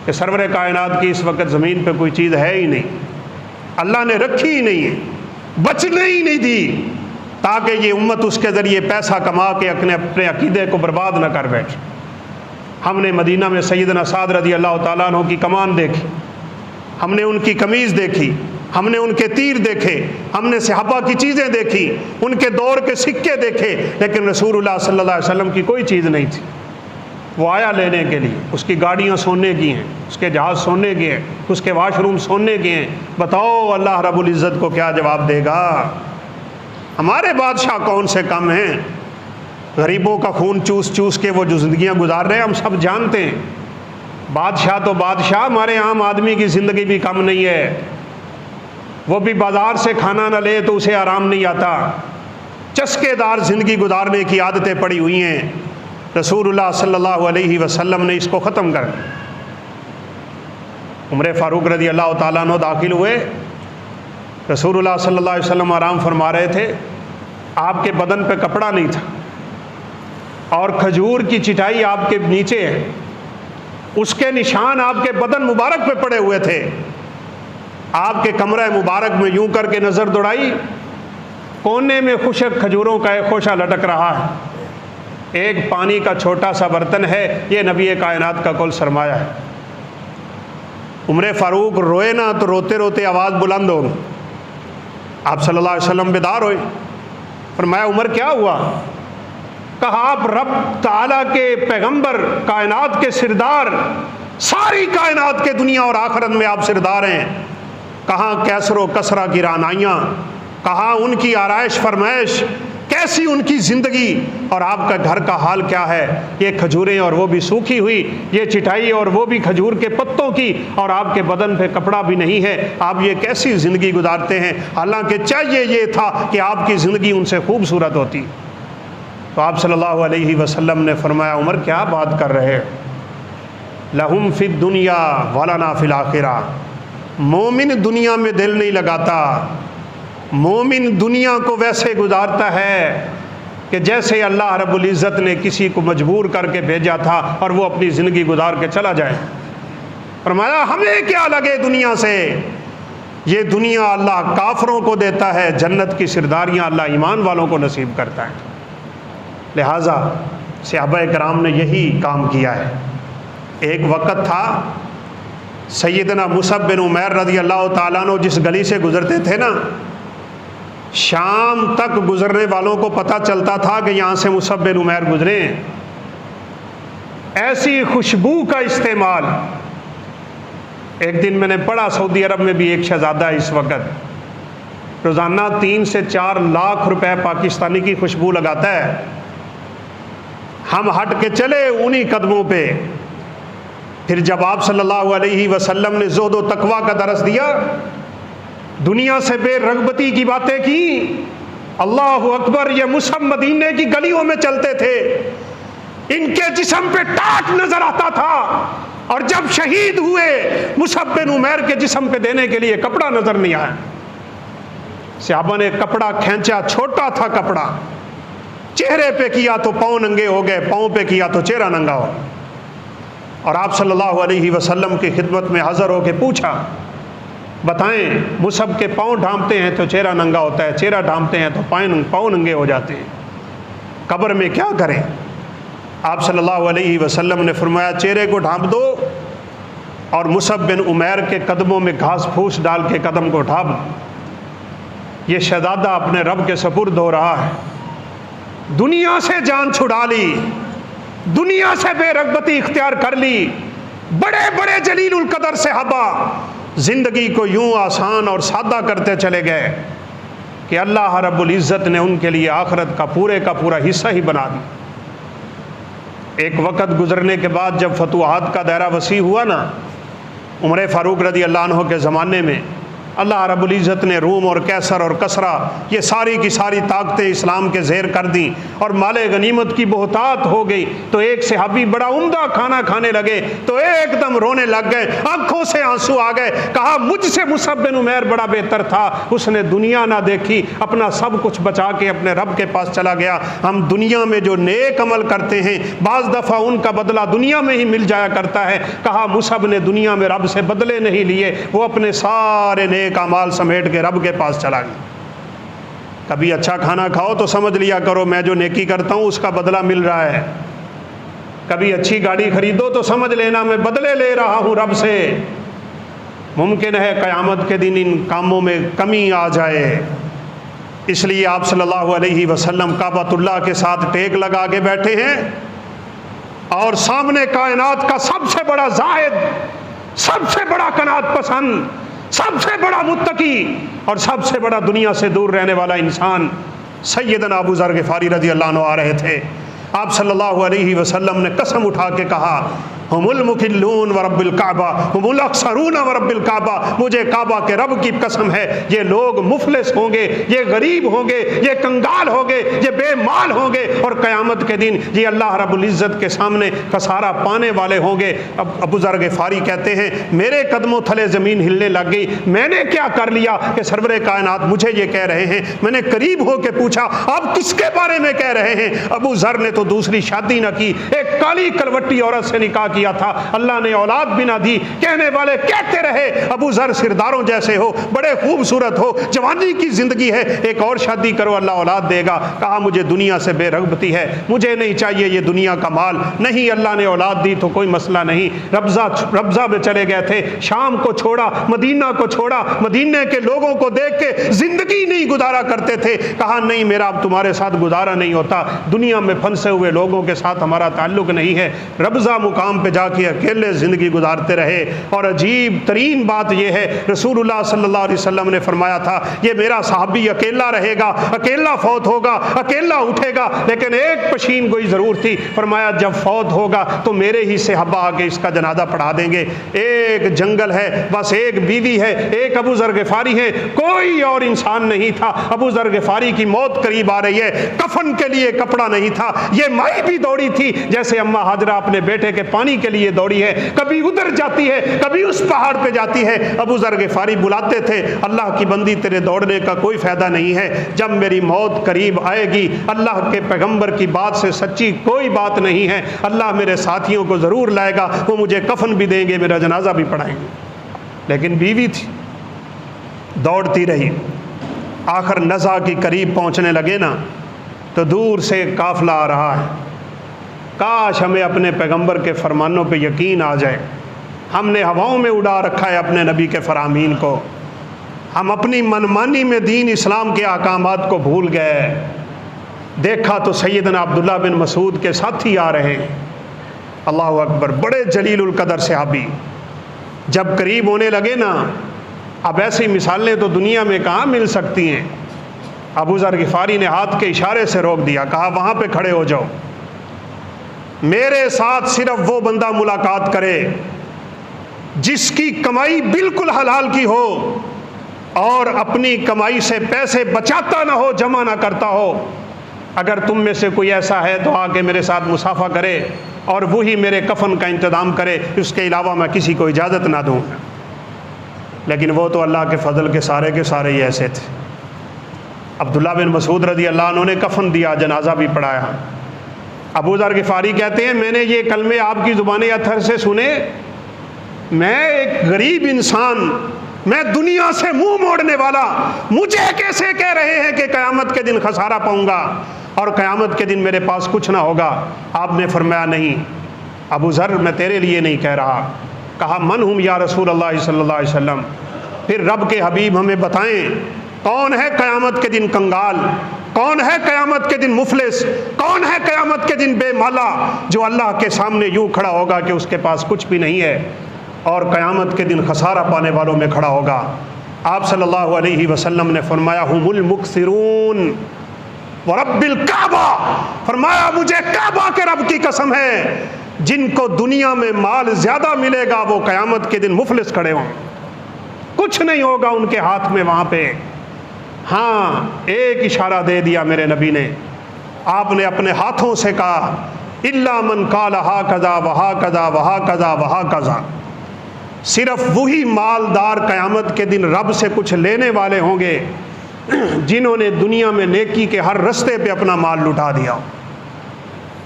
कि सरवरे कायनात की इस वक्त ज़मीन पे कोई चीज़ है ही नहीं, अल्लाह ने रखी ही नहीं है, बचने ही नहीं दी, ताकि ये उम्मत उसके ज़रिए पैसा कमा के अपने अकीदे को बर्बाद न कर बैठे। हमने मदीना में सैयदना साद रज़ी अल्लाह ताला अन्हु की कमान देखी, हमने उनकी कमीज़ देखी, हमने उनके तीर देखे, हमने सहाबा की चीज़ें देखी, उनके दौर के सिक्के देखे, लेकिन रसूलुल्लाह सल्लल्लाहु अलैहि वसल्लम की कोई चीज़ नहीं थी। वो आया लेने के लिए, उसकी गाड़ियाँ सोने की हैं, उसके जहाज़ सोने के हैं, उसके वाशरूम सोने के हैं। बताओ अल्लाह रब्बुल इज़्ज़त को क्या जवाब देगा? हमारे बादशाह कौन से कम हैं? गरीबों का खून चूस चूस के वो जो ज़िंदगियाँ गुजार रहे हैं, हम सब जानते हैं। बादशाह तो बादशाह, हमारे आम आदमी की ज़िंदगी भी कम नहीं है। वो भी बाज़ार से खाना न ले तो उसे आराम नहीं आता, चस्केदार ज़िंदगी गुजारने की आदतें पड़ी हुई हैं। रसूलुल्लाह सल्लल्लाहु अलैहि वसल्लम ने इसको ख़त्म कर दिया। उमर फ़ारूक रज़ी अल्लाह ताला अन्हु दाखिल हुए, रसूलुल्लाह सल्लल्लाहु अलैहि वसल्लम आराम फरमा रहे थे, आपके बदन पे कपड़ा नहीं था और खजूर की चिटाई आपके नीचे है, उसके निशान आपके बदन मुबारक पे पड़े हुए थे। आपके कमरे मुबारक में यूं करके नज़र दौड़ाई, कोने में खुशक खजूरों का एक खोशा लटक रहा है, एक पानी का छोटा सा बर्तन है, ये नबी कायनात का कुल सरमाया है। उमर फ़ारूक रोए ना तो रोते रोते आवाज़ बुलंद हो गई। आप सल्लल्लाहु अलैहि वसल्लम बेदार होए, फरमाया उमर क्या हुआ? कहा आप रब ताला के पैगंबर, कायनात के सिरदार, सारी कायनात के दुनिया और आखिरत में आप सिरदार हैं। कहाँ कैसरो कसरा की रानाइयाँ, कहाँ उनकी आराइश फरमाइश, कैसी उनकी ज़िंदगी, और आपका घर का हाल क्या है? ये खजूरें और वो भी सूखी हुई, ये चिटाई और वो भी खजूर के पत्तों की, और आपके बदन पे कपड़ा भी नहीं है। आप ये कैसी ज़िंदगी गुजारते हैं? हालांकि चाहिए ये था कि आपकी ज़िंदगी उनसे खूबसूरत होती। तो आप सल्लल्लाहु अलैहि वसल्लम ने फरमाया उमर क्या बात कर रहे हैं? लहुम फिद दुनिया वलना फिल आखिरा। मोमिन दुनिया में दिल नहीं लगाता, मोमिन दुनिया को वैसे गुजारता है कि जैसे अल्लाह रब्बुल इज़्ज़त ने किसी को मजबूर करके भेजा था और वो अपनी ज़िंदगी गुजार के चला जाए। फरमाया हमें क्या लगे दुनिया से, ये दुनिया अल्लाह काफरों को देता है, जन्नत की सिरदारियाँ अल्लाह ईमान वालों को नसीब करता है। लिहाजा सहाबा किराम ने यही काम किया है। एक वक़्त था सैयदना मुसअब बिन उमैर रज़ी अल्लाह ताला अन्हु जिस गली से गुज़रते थे ना, शाम तक गुजरने वालों को पता चलता था कि यहाँ से मुसअब बिन उमैर गुजरे हैं। ऐसी खुशबू का इस्तेमाल, एक दिन मैंने पढ़ा सऊदी अरब में भी एक शहजादा इस वक्त रोज़ाना 3 से 4 लाख रुपए पाकिस्तानी की खुशबू लगाता है। हम हट के चले उन्हीं कदमों पे। फिर जब आप सल्लल्लाहु अलैहि वसल्लम ने ज़ुहद व तकवा का दरस दिया, दुनिया से बेरग़बती की बातें की, अल्लाहु अकबर, ये मुसअब मदीने की गलियों में चलते थे, इनके जिस्म पे टाट नजर आता था, और जब शहीद हुए मुसअब बिन उमैर के जिस्म पे देने के लिए कपड़ा नजर नहीं आया। सहाबा ने कपड़ा खींचा, छोटा था कपड़ा, चेहरे पे किया तो पाँव नंगे हो गए, पाँव पे किया तो चेहरा नंगा हो। और आप सल्लल्लाहु अलैहि वसल्लम की खिदमत में हाज़िर होकर पूछा, बताएं मुसअब के पाँव ढांपते हैं तो चेहरा नंगा होता है, चेहरा ढांपते हैं तो पाँव नंगे हो जाते हैं, कब्र में क्या करें? आप सल्लल्लाहु अलैहि वसल्लम ने फरमाया चेहरे को ढांप दो और मुसअब बिन उमैर के कदमों में घास फूस डाल के कदम को ढांप दो। ये शहजादा अपने रब के सपुर्द हो रहा है, दुनिया से जान छुड़ा ली, दुनिया से बेरग़बती इख्तियार कर ली। बड़े बड़े जलीलुल कदर सहाबा ज़िंदगी को यूँ आसान और सादा करते चले गए कि अल्लाह रब्बुल इज़्ज़त ने उनके लिए आखिरत का पूरा हिस्सा ही बना दिया। एक वक़्त गुज़रने के बाद जब फतूहात का दायरा वसी हुआ ना, उमर फ़ारूक रज़ी अल्लाह अन्हु के ज़माने में अल्लाह रब्बुल इज़्ज़त ने रूम और कैसर और कसरा ये सारी की सारी ताकतें इस्लाम के ज़ेर कर दी और माले गनीमत की बहुतात हो गई। तो एक सहाबी बड़ा उम्दा खाना खाने लगे तो एकदम रोने लग गए, आंखों से आंसू आ गए। कहा मुझसे मुसअब बिन उमैर बड़ा बेहतर था, उसने दुनिया ना देखी, अपना सब कुछ बचा के अपने रब के पास चला गया। हम दुनिया में जो नेक अमल करते हैं बाज़ दफ़ा उनका बदला दुनिया में ही मिल जाया करता है। कहा मुसअब ने दुनिया में रब से बदले नहीं लिए, वो अपने सारे नेक अमाल समेट के रब के पास चला गया। कभी अच्छा खाना खाओ तो समझ लिया करो मैं जो नेकी करता हूँ उसका बदला मिल रहा है। कभी अच्छी गाड़ी खरीदो तो समझ लेना मैं बदले ले रहा हूँ रब से। मुमकिन है क़यामत के दिन इन कामों में कमी आ जाए। इसलिए आप सल्लल्लाहु अलैहि वसल्लम काबतुल्लाह के साथ टेक लगा के बैठे हैं और सामने कायनात का सबसे बड़ा जाहिद, सबसे बड़ा कनात पसंद, सबसे बड़ा मुत्तकी और सबसे बड़ा दुनिया से दूर रहने वाला इंसान सैयदना अबू ज़र ग़िफ़ारी रज़ियल्लाहु अन्हु आ रहे थे। आप सल्लल्लाहु अलैहि वसल्लम ने कसम उठा के कहा हुमुल मुकिल्लून व रब्बिल काबा हुमुल अक्सरून व रब्बिल काबा, मुझे काबा के रब की कसम है ये लोग मुफलिस होंगे, ये गरीब होंगे, ये कंगाल होंगे, ये बेमाल होंगे और क़यामत के दिन ये अल्लाह रब्बुल इज़्ज़त के सामने खसारा पाने वाले होंगे। अब अबू ज़र ग़िफ़ारी कहते हैं मेरे कदमों थले ज़मीन हिलने लग गई। मैंने क्या कर लिया कि सरवरे कायनात मुझे ये कह रहे हैं। मैंने करीब होकर पूछा आप किसके बारे में कह रहे हैं? अबू ज़र ने तो दूसरी शादी न की, एक काली कलवट्टी औरत से निकाह किया था, अल्लाह ने औलाद भी ना दी। कहने वाले कहते रहे अबू ज़र सिरदारों जैसे हो, बड़े खूबसूरत हो, जवानी की जिंदगी है, एक और शादी करो अल्लाह औलाद देगा। कहा मुझे दुनिया से बेरग़बती है, मुझे नहीं चाहिए ये दुनिया का माल। नहीं अल्लाह ने औलाद दी तो कोई मसला नहीं। रब्ज़ा में चले गए थे, शाम को छोड़ा, मदीना को छोड़ा, मदीने के लोगों को देख के जिंदगी नहीं गुजारा करते थे। कहा नहीं मेरा अब तुम्हारे साथ गुजारा नहीं होता, दुनिया में फंसे हुए लोगों के साथ हमारा ताल्लुक नहीं है। रब्ज़ा मुकाम पे जाके अकेले ज़िंदगी गुजारते रहे। और अजीब तरीन बात यह है रसूलुल्लाह सल्लल्लाहु अलैहि वसल्लम ने फरमाया था ये मेरा सहाबी अकेला रहेगा, अकेला फौत होगा, अकेला उठेगा, लेकिन एक पशीन गोई ज़रूर थी। फरमाया जब फौत होगा तो मेरे ही सहाबा आके इसका जनाजा पढ़ा देंगे। एक जंगल है, बस एक बीवी है, एक अबू ज़र ग़िफ़ारी है, कोई और इंसान नहीं था। अबू ज़र ग़िफ़ारी की मौत करीब आ रही है, कफन के लिए कपड़ा नहीं था। ये माई भी दौड़ी थी जैसे अम्मा हाजरा अपने बेटे के पानी के लिए दौड़ी है, कभी उधर जाती है, कभी उस पहाड़ पे जाती है। अबू ज़र ग़िफ़ारी बुलाते थे अल्लाह की बंदी तेरे दौड़ने का कोई फ़ायदा नहीं है, जब मेरी मौत करीब आएगी अल्लाह के पैगंबर की बात से सच्ची कोई बात नहीं है, अल्लाह मेरे साथियों को ज़रूर लाएगा, वो मुझे कफन भी देंगे, मेरा जनाजा भी पढ़ाएंगे। लेकिन बीवी थी, दौड़ती रही। आखिर नज़ा के करीब पहुँचने लगे ना तो दूर से काफ़िला आ रहा है। काश हमें अपने पैगंबर के फरमानों पे यकीन आ जाए। हमने हवाओं में उड़ा रखा है अपने नबी के फरामीन को, हम अपनी मनमानी में दीन इस्लाम के अहकामात को भूल गए। देखा तो सैयदना अब्दुल्लाह बिन मसूद के साथी आ रहे हैं, अल्लाह अकबर, बड़े जलीलुल कदर सहाबी। जब करीब होने लगे ना, अब ऐसी मिसालें तो दुनिया में कहाँ मिल सकती हैं। अबू ज़र ग़िफ़ारी ने हाथ के इशारे से रोक दिया, कहा वहाँ पे खड़े हो जाओ, मेरे साथ सिर्फ वो बंदा मुलाकात करे जिसकी कमाई बिल्कुल हलाल की हो और अपनी कमाई से पैसे बचाता ना हो, जमा ना करता हो। अगर तुम में से कोई ऐसा है तो आके मेरे साथ मुसाफा करे और वही मेरे कफन का इंतज़ाम करे, उसके अलावा मैं किसी को इजाज़त ना दूँगा। लेकिन वो तो अल्लाह के फ़ज़ल के सारे ही ऐसे थे। अब्दुल्लाह बिन मसूद रज़ी अल्लाह अन्हु ने कफन दिया, जनाजा भी पढ़ाया। अबू ज़र ग़िफ़ारी कहते हैं मैंने ये कलमे आपकी ज़ुबान अतहर से सुने, मैं एक गरीब इंसान, मैं दुनिया से मुंह मोड़ने वाला, मुझे कैसे कह रहे हैं कि क़यामत के दिन खसारा पाऊंगा और क़यामत के दिन मेरे पास कुछ ना होगा। आपने फरमाया नहीं अबू ज़र, मैं तेरे लिए नहीं कह रहा। कहा मन हुम या रसूल अल्लाह सल्लल्लाहु अलैहि वसल्लम, फिर रब के हबीब हमें बताएं कौन है क़यामत के दिन कंगाल, कौन है क़यामत के दिन मुफलिस, कौन है क़यामत के दिन बेमाला, जो अल्लाह के सामने यूँ खड़ा होगा कि उसके पास कुछ भी नहीं है और क़यामत के दिन खसारा पाने वालों में खड़ा होगा। आप सल्लल्लाहु अलैहि वसल्लम ने फरमाया हुमुल मुक्सिरून व रब्बिल काबा, फरमाया मुझे काबा के रब की कसम है, जिनको दुनिया में माल ज़्यादा मिलेगा वो क़यामत के दिन मुफलिस खड़े हों। कुछ नहीं होगा उनके हाथ में वहाँ पे। हाँ, एक इशारा दे दिया मेरे नबी ने, आपने अपने हाथों से कहा इल्ला मन काला हा कज़ा वहा कज़ा वहा कज़ा वहा कज़ा। सिर्फ वही मालदार क़यामत के दिन रब से कुछ लेने वाले होंगे जिन्होंने दुनिया में नेकी के हर रास्ते पे अपना माल लुटा दिया।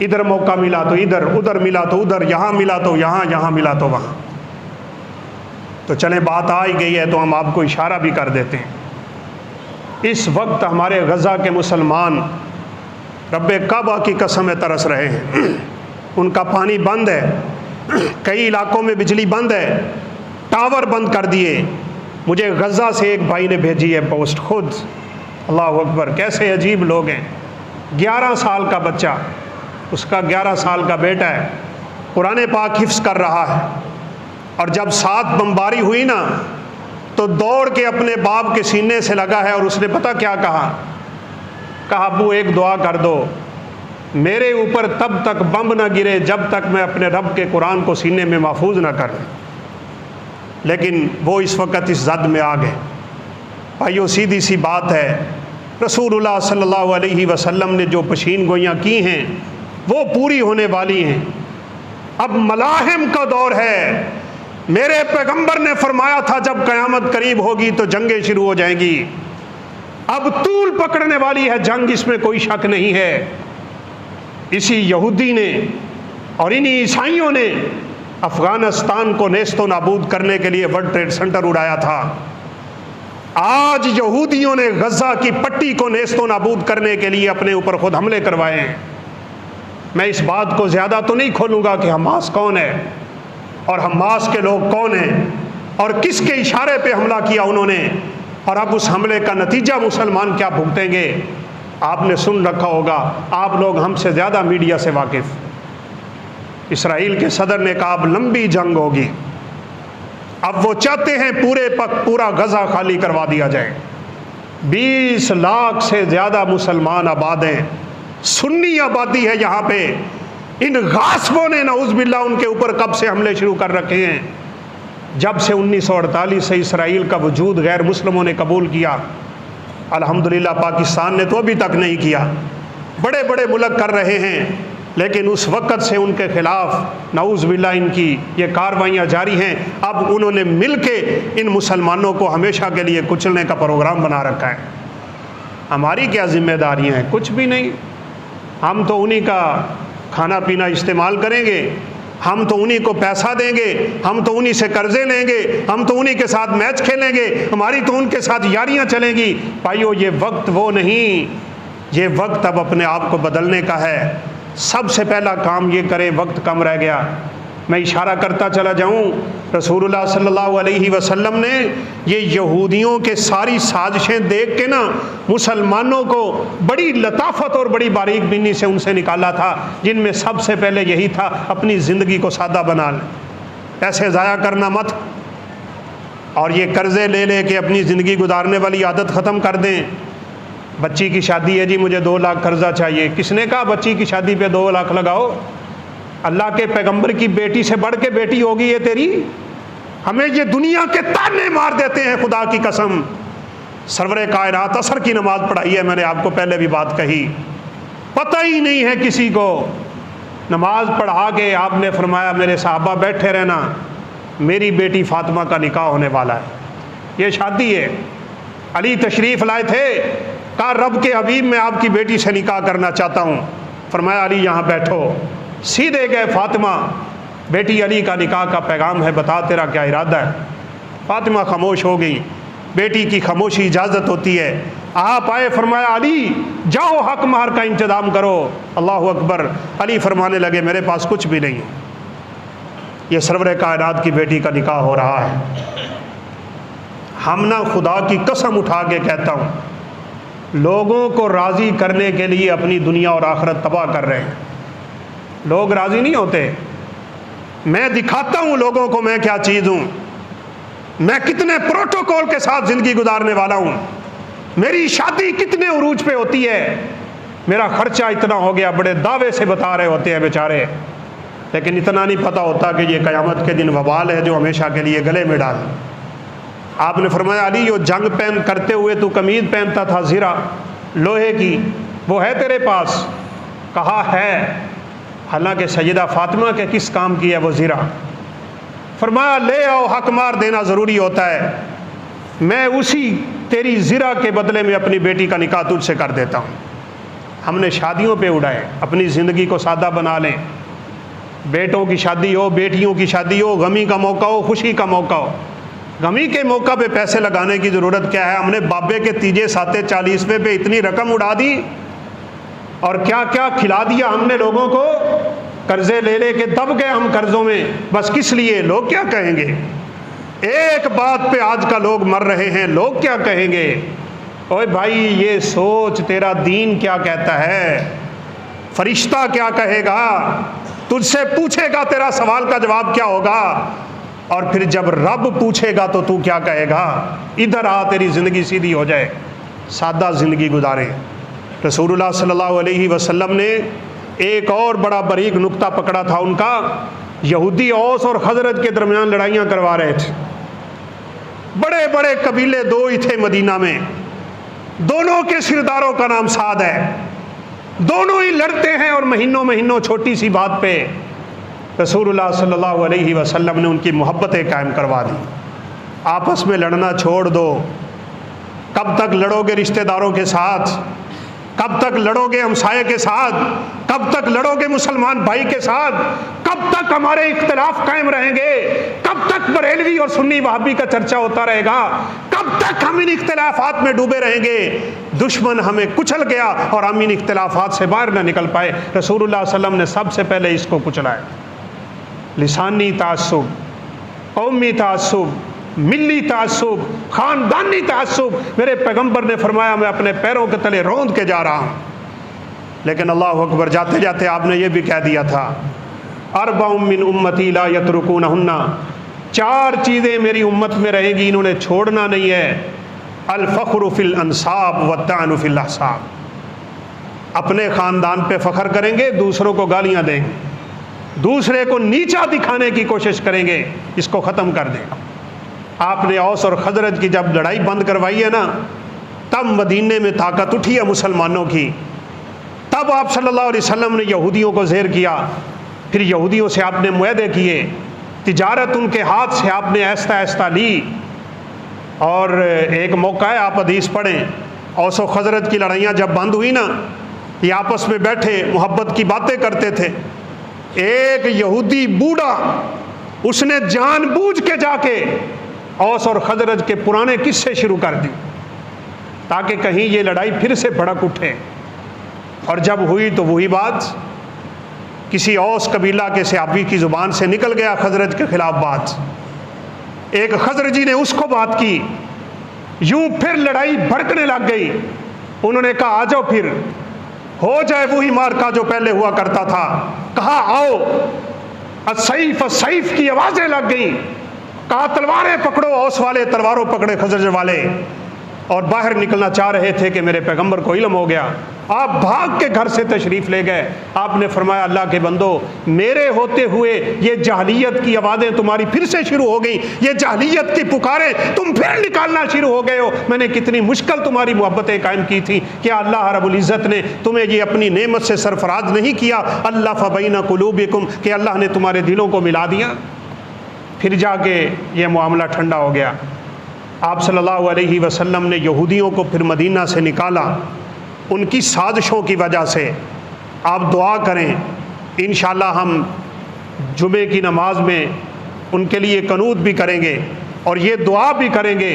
इधर मौका मिला तो इधर, उधर मिला तो उधर, यहाँ मिला तो यहाँ, यहाँ मिला तो वहाँ। तो चले, बात आ ही गई है तो हम आपको इशारा भी कर देते हैं। इस वक्त हमारे गज़ा के मुसलमान रब्बे काबा की कसम तरस रहे हैं। उनका पानी बंद है, कई इलाकों में बिजली बंद है, टावर बंद कर दिए। मुझे गज़ा से एक भाई ने भेजी है पोस्ट खुद, अल्लाह अकबर, कैसे अजीब लोग हैं। 11 साल का बच्चा, उसका 11 साल का बेटा है, कुरान पाक हिफ्ज़ कर रहा है, और जब 7 बमबारी हुई ना तो दौड़ के अपने बाप के सीने से लगा है और उसने पता क्या कहा अब्बू एक दुआ कर दो, मेरे ऊपर तब तक बम ना गिरे जब तक मैं अपने रब के कुरान को सीने में महफूज ना कर। लेकिन वो इस वक्त इस जद में आ गए। भाइयों, सीधी सी बात है, रसूलुल्लाह सल्लल्लाहु अलैहि वसल्लम ने जो पशीन गोइयाँ की हैं वो पूरी होने वाली हैं। अब मलाहिम का दौर है। मेरे पैगंबर ने फरमाया था जब क़यामत करीब होगी तो जंगें शुरू हो जाएंगी। अब तूल पकड़ने वाली है जंग, इसमें कोई शक नहीं है। इसी यहूदी ने और इन्हीं ईसाइयों ने अफ़गानिस्तान को नेस्तो नाबूद करने के लिए वर्ल्ड ट्रेड सेंटर उड़ाया था। आज यहूदियों ने गज़ा की पट्टी को नेस्तो नाबूद करने के लिए अपने ऊपर खुद हमले करवाए हैं। मैं इस बात को ज़्यादा तो नहीं खोलूँगा कि हमास कौन है और हमास के लोग कौन हैं और किसके इशारे पे हमला किया उन्होंने, और अब उस हमले का नतीजा मुसलमान क्या भुगतेंगे। आपने सुन रखा होगा, आप लोग हमसे ज़्यादा मीडिया से वाकिफ़। इसराइल के सदर ने कहा अब लंबी जंग होगी। अब वो चाहते हैं पूरा गज़ा खाली करवा दिया जाए। 20 लाख से ज़्यादा मुसलमान आबाद हैं, सुन्नी आबादी है यहाँ पे। इन गासबों ने नऊज़-बिल्लाह उनके ऊपर कब से हमले शुरू कर रखे हैं। जब से 1948 से इसराइल का वजूद गैर मुस्लिमों ने कबूल किया, अल्हम्दुलिल्लाह पाकिस्तान ने तो अभी तक नहीं किया, बड़े बड़े मुल्क कर रहे हैं, लेकिन उस वक़्त से उनके ख़िलाफ़ नऊज़-बिल्लाह इनकी ये कार्रवाइयाँ जारी हैं। अब उन्होंने मिल के इन मुसलमानों को हमेशा के लिए कुचलने का प्रोग्राम बना रखा है। हमारी क्या जिम्मेदारियाँ हैं? कुछ भी नहीं। हम तो उन्हीं का खाना पीना इस्तेमाल करेंगे, हम तो उन्हीं को पैसा देंगे, हम तो उन्हीं से कर्जे लेंगे, हम तो उन्हीं के साथ मैच खेलेंगे, हमारी तो उनके साथ यारियां चलेंगी। भाइयों, ये वक्त वो नहीं, ये वक्त अब अपने आप को बदलने का है। सबसे पहला काम ये करें, वक्त कम रह गया। मैं इशारा करता चला जाऊं, रसूलुल्लाह सल्लल्लाहु अलैहि वसल्लम ने ये यहूदियों के सारी साजिशें देख के ना मुसलमानों को बड़ी लताफत और बड़ी बारीक बीनी से उनसे निकाला था, जिनमें सबसे पहले यही था अपनी ज़िंदगी को सादा बना लें, पैसे ज़ाया करना मत, और ये कर्ज़े ले ले के अपनी ज़िंदगी गुजारने वाली आदत ख़त्म कर दें। बच्ची की शादी है जी, मुझे 2 लाख कर्जा चाहिए। किसने कहा बच्ची की शादी पे 2 लाख लगाओ? अल्लाह के पैगंबर की बेटी से बढ़ के बेटी होगी ये तेरी? हमें ये दुनिया के ताने मार देते हैं, खुदा की कसम। सरवरे कायनात असर की नमाज पढ़ाई है, मैंने आपको पहले भी बात कही, पता ही नहीं है किसी को। नमाज पढ़ा के आपने फरमाया मेरे साहबा बैठे रहना, मेरी बेटी फातिमा का निकाह होने वाला है, ये शादी है। अली तशरीफ़ लाए थे, कहा रब के हबीब मैं आपकी बेटी से निकाह करना चाहता हूँ। फरमाया अली यहाँ बैठो। सीधे गए फातिमा, बेटी अली का निकाह का पैगाम है, बता तेरा क्या इरादा है। फातिमा खामोश हो गई। बेटी की खामोशी इजाज़त होती है। आप आए, फरमाया अली जाओ हक महर का इंतज़ाम करो। अल्लाह अकबर। अली फरमाने लगे मेरे पास कुछ भी नहीं, ये सरवरे कायनात की बेटी का निकाह हो रहा है। हम ना खुदा की कसम उठा के कहता हूँ, लोगों को राज़ी करने के लिए अपनी दुनिया और आखिरत तबाह कर रहे हैं। लोग राज़ी नहीं होते। मैं दिखाता हूँ लोगों को मैं क्या चीज़ हूँ, मैं कितने प्रोटोकॉल के साथ ज़िंदगी गुजारने वाला हूँ, मेरी शादी कितने उरूज पे होती है, मेरा ख़र्चा इतना हो गया, बड़े दावे से बता रहे होते हैं बेचारे, लेकिन इतना नहीं पता होता कि ये क़यामत के दिन वबाल है जो हमेशा के लिए गले में डाल। आपने फरमाया अली जो जंग पहन करते हुए तू कमीज़ पहनता था ज़िरा लोहे की, वो है तेरे पास? कहा है। हालांकि सैयदा फातिमा के किस काम की है वो ज़िरा? फरमाया ले आओ, हक मार देना ज़रूरी होता है, मैं उसी तेरी ज़िरा के बदले में अपनी बेटी का निकाह तुझसे कर देता हूँ। हमने शादियों पे उड़ाए, अपनी ज़िंदगी को सादा बना लें। बेटों की शादी हो, बेटियों की शादी हो, गमी का मौका हो, खुशी का मौका हो, गमी के मौका पे पैसे लगाने की ज़रूरत क्या है? हमने बाबे के तीजे साते 40वें पे इतनी रकम उड़ा दी और क्या क्या खिला दिया हमने लोगों को। कर्जे ले ले के दब गए हम कर्जों में, बस किस लिए? लोग क्या कहेंगे? एक बात पे आज का लोग मर रहे हैं, लोग क्या कहेंगे? ओए भाई ये सोच तेरा दीन क्या कहता है, फरिश्ता क्या कहेगा, तुझसे पूछेगा, तेरा सवाल का जवाब क्या होगा, और फिर जब रब पूछेगा तो तू क्या कहेगा? इधर आ, तेरी ज़िंदगी सीधी हो जाए, सादा ज़िंदगी गुजारे। रसूलुल्लाह सल्लल्लाहु अलैहि वसल्लम ने एक और बड़ा बारीक नुक्ता पकड़ा था उनका। यहूदी औस और खजरज के दरमियान लड़ाइयाँ करवा रहे थे। बड़े बड़े कबीले दो ही थे मदीना में, दोनों के सिरदारों का नाम साद है, दोनों ही लड़ते हैं और महीनों महीनों छोटी सी बात पे रसूलुल्लाह सल्लल्लाहु अलैहि वसल्लम ने उनकी मोहब्बतें कायम करवा दी। आपस में लड़ना छोड़ दो। कब तक लड़ोगे रिश्तेदारों के साथ? कब तक लड़ोगे हमसाये के साथ? कब तक लड़ोगे मुसलमान भाई के साथ? कब तक हमारे इख्तिलाफ कायम रहेंगे? कब तक बरेलवी और सुन्नी वहाबी का चर्चा होता रहेगा? कब तक हम इन इख्तिलाफात में डूबे रहेंगे? दुश्मन हमें कुचल गया और हम इन इख्तिलाफात से बाहर न निकल पाए। रसूलुल्लाह सल्लल्लाहु अलैहि वसल्लम ने सबसे पहले इसको कुचला है। लिसानी तासुब, कौमी तासुब, मिली तासुब, खानदानी तासुब, मेरे पैगंबर ने फरमाया मैं अपने पैरों के तले रौंद के जा रहा हूँ। लेकिन अल्लाह अकबर, जाते जाते आपने ये भी कह दिया था अरबाउम मिन उम्मती ला यतरुकूनहुन्ना, 4 चीज़ें मेरी उम्मत में रहेगी, इन्होंने छोड़ना नहीं है। अल फ़ख्रु फिल अंसाब व तानु फिल अहसाब, अपने ख़ानदान पे फ़ख्र करेंगे, दूसरों को गालियाँ देंगे, दूसरे को नीचा दिखाने की कोशिश करेंगे, इसको ख़त्म कर दें। आपने औस और खजरज की जब लड़ाई बंद करवाई है ना, तब मदीने में ताकत उठी है मुसलमानों की। तब आप सल्लल्लाहु अलैहि वसल्लम ने यहूदियों को ज़ेर किया, फिर यहूदियों से आपने मुआहदे किए, तिजारत उनके हाथ से आपने ऐसा ऐसा ली। और एक मौका है, आप हदीस पढ़ें, औस और खजरज की लड़ाइयाँ जब बंद हुई ना, ये आपस में बैठे मोहब्बत की बातें करते थे। एक यहूदी बूढ़ा, उसने जानबूझ के जाके औस और खजरज के पुराने किस्से शुरू कर दी ताकि कहीं ये लड़ाई फिर से भड़क उठे। और जब हुई तो वही बात किसी औस कबीला के सहाबी की ज़ुबान से निकल गया खजरज के ख़िलाफ़ बात। एक खजरजी ने उसको बात की, यूं फिर लड़ाई भड़कने लग गई। उन्होंने कहा आ जाओ, फिर हो जाए वही मार्का जो पहले हुआ करता था। कहा आओ, असैफ असैफ की आवाज़ें लग गई। कहा तलवारें पकड़ो, औस वाले तलवारों पकड़े खजरज वाले, और बाहर निकलना चाह रहे थे कि मेरे पैगंबर को इल्म हो गया। आप भाग के घर से तशरीफ़ ले गए। आपने फरमाया अल्लाह के बंदो, मेरे होते हुए ये जाहलियत की आवाज़ें तुम्हारी फिर से शुरू हो गई, ये जाहलियत की पुकारें तुम फिर निकालना शुरू हो गए हो। मैंने कितनी मुश्किल तुम्हारी मोहब्बतें कायम की थी, क्या अल्लाह रब्बुल इज़्ज़त ने तुम्हें ये अपनी नेमत से सरफराज नहीं किया? अल्लाह फ़बैना कुलूबिकुम, कि अल्लाह ने तुम्हारे दिलों को मिला दिया। फिर जाके ये मामला ठंडा हो गया। आप सल्लल्लाहु अलैहि वसल्लम ने यहूदियों को फिर मदीना से निकाला उनकी साजिशों की वजह से। आप दुआ करें, इंशाअल्लाह हम जुमे की नमाज में उनके लिए कनूत भी करेंगे और ये दुआ भी करेंगे,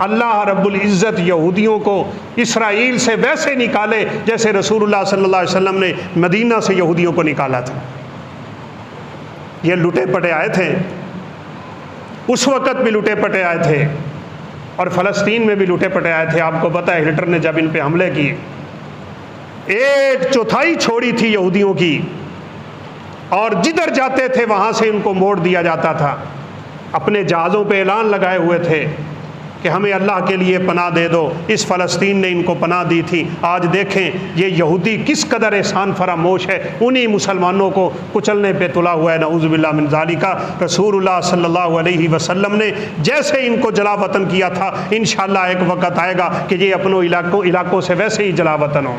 अल्लाह रब्बुल इज़्ज़त यहूदियों को इसराइल से वैसे निकाले जैसे रसूलुल्लाह सल्लल्लाहु अलैहि वसल्लम ने मदीना से यहूदियों को निकाला था। ये लुटे पटे आए थे, उस वक़्त भी लुटे पटे आए थे और फ़लस्तीन में भी लुटे पटे आए थे। आपको पता है हिटलर ने जब इन पे हमले किए, 1/4 छोड़ी थी यहूदियों की, और जिधर जाते थे वहाँ से इनको मोड़ दिया जाता था। अपने जहाज़ों पे ऐलान लगाए हुए थे कि हमें अल्लाह के लिए पनाह दे दो। इस फ़लस्तीन ने इनको पनाह दी थी। आज देखें ये यहूदी किस कदर एहसान फरामोश है, उन्हीं मुसलमानों को कुचलने पे तुला हुआ है। नऊज़ुबिल्लाह मिन ज़ालिका। रसूलुल्लाह सल्लल्लाहु अलैहि वसल्लम ने जैसे इनको जला वतन किया था, इंशाअल्लाह एक वक़्त आएगा कि ये अपनों इलाकों से वैसे ही जला वतन हो।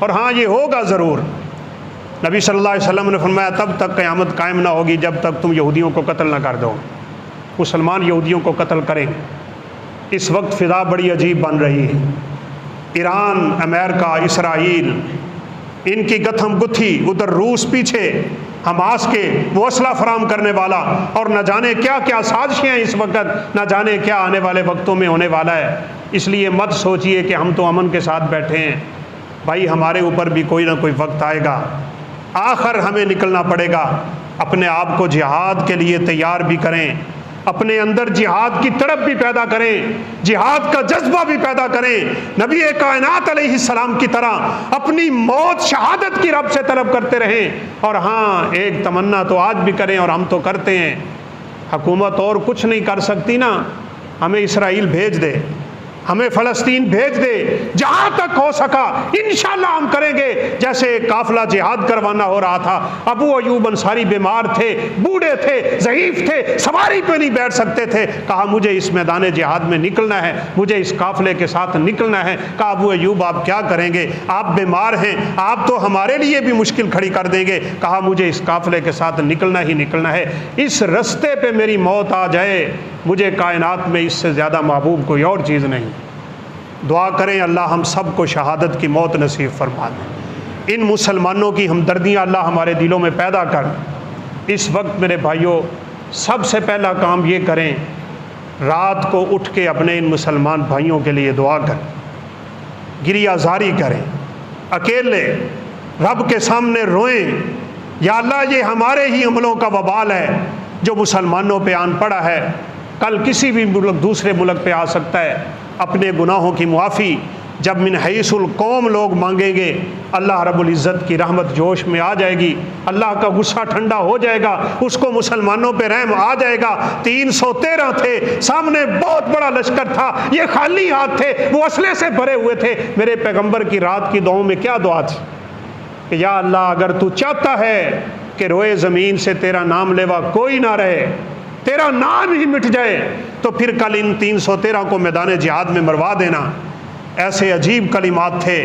और हाँ, ये होगा ज़रूर। नबी सल्लल्लाहु अलैहि वसल्लम ने फरमाया तब तक क़यामत कायम ना होगी जब तक तुम यहूदियों को कत्ल ना कर दो। मुसलमान यहूदियों को कत्ल करें। इस वक्त फ़िज़ा बड़ी अजीब बन रही है। ईरान, अमेरिका, इसराइल, इनकी गथम गुत्थी, उधर रूस पीछे, हमास के वो असला फराम करने वाला, और न जाने क्या क्या साजिशें हैं इस वक्त, न जाने क्या आने वाले वक्तों में होने वाला है। इसलिए मत सोचिए कि हम तो अमन के साथ बैठे हैं। भाई, हमारे ऊपर भी कोई ना कोई वक्त आएगा, आखिर हमें निकलना पड़ेगा। अपने आप को जिहाद के लिए तैयार भी करें, अपने अंदर जिहाद की तड़प भी पैदा करें, जिहाद का जज्बा भी पैदा करें। नबी कायनात अलैहिस्सलाम की तरह अपनी मौत शहादत की रब से तलब करते रहें। और हाँ, एक तमन्ना तो आज भी करें, और हम तो करते हैं। हुकूमत और कुछ नहीं कर सकती ना, हमें इसराइल भेज दे, हमें फ़लस्तीन भेज दे, जहाँ तक हो सका इंशाअल्लाह हम करेंगे। जैसे काफ़िला जिहाद करवाना हो रहा था, अबू अयूब अंसारी बीमार थे, बूढ़े थे, ज़ईफ़ थे, सवारी पे नहीं बैठ सकते थे। कहा मुझे इस मैदान जिहाद में निकलना है, मुझे इस काफ़िले के साथ निकलना है। कहा अबू अयूब आप क्या करेंगे, आप बीमार हैं, आप तो हमारे लिए भी मुश्किल खड़ी कर देंगे। कहा मुझे इस काफ़िले के साथ निकलना ही निकलना है। इस रास्ते पे मेरी मौत आ जाए, मुझे कायनात में इससे ज़्यादा महबूब कोई और चीज़ नहीं। दुआ करें अल्लाह हम सब को शहादत की मौत नसीब फरमा दे। इन मुसलमानों की हमदर्दियाँ अल्लाह हमारे दिलों में पैदा कर। इस वक्त मेरे भाइयों, सबसे पहला काम ये करें, रात को उठ के अपने इन मुसलमान भाइयों के लिए दुआ करें, गिरियाजारी करें, अकेले रब के सामने रोएं, या अल्लाह ये हमारे ही अमलों का वबाल है जो मुसलमानों पे आन पड़ा है, कल किसी भी मुल्क दूसरे मुल्क पे आ सकता है। अपने गुनाहों की मुआफ़ी जब मिन हैसुल कौम लोग मांगेंगे, अल्लाह रब्बुल इज़्ज़त की रहमत जोश में आ जाएगी, अल्लाह का गुस्सा ठंडा हो जाएगा, उसको मुसलमानों पे रहम आ जाएगा। 313 थे, सामने बहुत बड़ा लश्कर था, ये खाली हाथ थे, वो असले से भरे हुए थे। मेरे पैगंबर की रात की दुआओं में क्या दुआ थी कि या अल्लाह अगर तू चाहता है कि रोए ज़मीन से तेरा नाम लेवा कोई ना रहे, तेरा नाम ही मिट जाए, तो फिर कल इन 313 को मैदान जिहाद में मरवा देना। ऐसे अजीब कलिमात थे।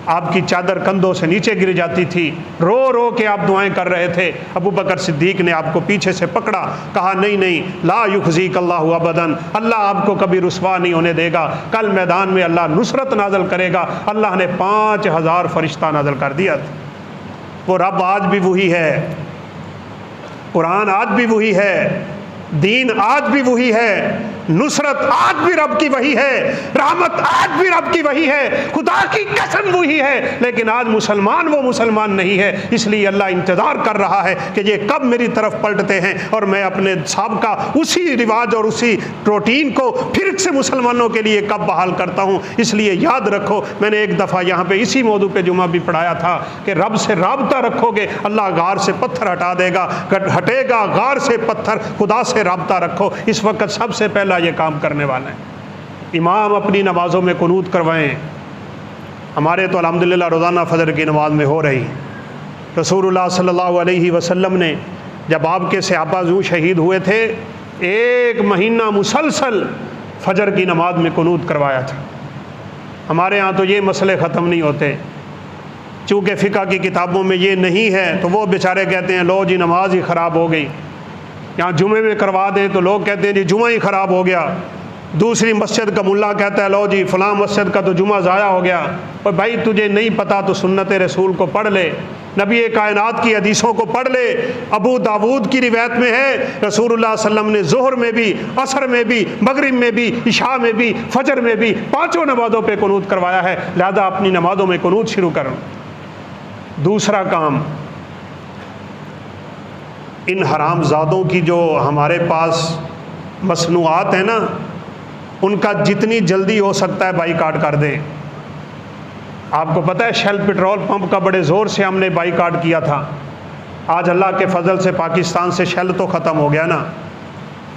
आपकी चादर कंधों से नीचे गिर जाती थी, रो रो के आप दुआएं कर रहे थे। अबू बकर सिद्दीक ने आपको पीछे से पकड़ा, कहा नहीं नहीं, ला युखज़ीक अल्लाहु अबदन, अल्लाह आपको कभी रुसवा नहीं होने देगा। कल मैदान में अल्लाह नुसरत नाज़िल करेगा। अल्लाह ने 5000 फरिश्ता नाज़िल कर दिया था। वो रब आज भी वही है, कुरान आज भी वही है, दीन आज भी वही है, नुसरत आज भी रब की वही है, रहमत आज भी रब की वही है, खुदा की कसम वही है। लेकिन आज मुसलमान वो मुसलमान नहीं है। इसलिए अल्लाह इंतज़ार कर रहा है कि ये कब मेरी तरफ पलटते हैं और मैं अपने साबिका उसी रिवाज और उसी रूटीन को फिर से मुसलमानों के लिए कब बहाल करता हूँ। इसलिए याद रखो, मैंने एक दफ़ा यहाँ पे इसी मौजू पे जुमा भी पढ़ाया था कि रब से राबता रखोगे, अल्लाह गार से पत्थर हटा देगा, हटेगा गार से पत्थर, खुदा से राबता रखो। इस वक्त सबसे पहला ये काम करने वाला है। इमाम अपनी नमाज़ों में कुनूत करवाएं। हमारे तो अल्हम्दुलिल्लाह रोज़ाना फजर की नमाज में हो रही। रसूलुल्लाह सल्लल्लाहु अलैहि वसल्लम ने जब आपके सहाबा यूं शहीद हुए थे, 1 महीना मुसलसल फजर की नमाज में कुनूत करवाया था। हमारे यहाँ तो ये मसले ख़त्म नहीं होते, चूँकि फ़िक़ह की किताबों में ये नहीं है तो वो बेचारे कहते हैं लो जी नमाज ही ख़राब हो गई। यहाँ जुमे में करवा दें तो लोग कहते हैं जी जुमा ही ख़राब हो गया। दूसरी मस्जिद का मुल्ला कहता है लो जी फ़लाँ मस्जिद का तो जुमा ज़ाया हो गया। और भाई तुझे नहीं पता तो सुन्नत रसूल को पढ़ ले, नबी कायनात की हदीसों को पढ़ ले। अबू दाऊद की रिवायत में है रसूलुल्लाह सल्लल्लाहु अलैहि वसल्लम ने ज़ोहर में भी, असर में भी, मगरिब में भी, इशा में भी, फजर में भी 5 नमाज़ों पर कुनूत करवाया है। लिहाजा अपनी नमाज़ों में कुनूत शुरू करो। दूसरा काम, इन हरामज़ादों की जो हमारे पास मसनूआत है ना, उनका जितनी जल्दी हो सकता है बाईकाट कर दें। आपको पता है शेल पेट्रोल पंप का बड़े ज़ोर से हमने बाईकाट किया था। आज अल्लाह के फजल से पाकिस्तान से शेल तो ख़त्म हो गया ना।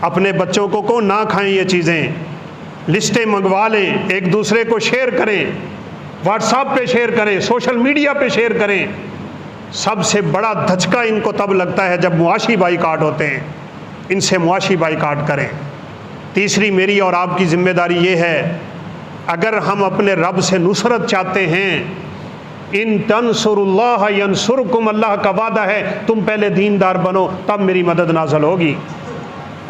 अपने बच्चों को ना खाएं ये चीज़ें, लिस्टें मंगवा लें, एक दूसरे को शेयर करें, व्हाट्सएप पे शेयर करें, सोशल मीडिया पे शेयर करें। सबसे बड़ा धचका इनको तब लगता है जब मुआशी बाइकाट होते हैं। इनसे मुआशी बाइकाट करें। तीसरी मेरी और आपकी जिम्मेदारी ये है, अगर हम अपने रब से नुसरत चाहते हैं, इन तंसुरुल्लाह यंसुरकुम, अल्लाह का वादा है तुम पहले दीनदार बनो तब मेरी मदद नाज़िल होगी।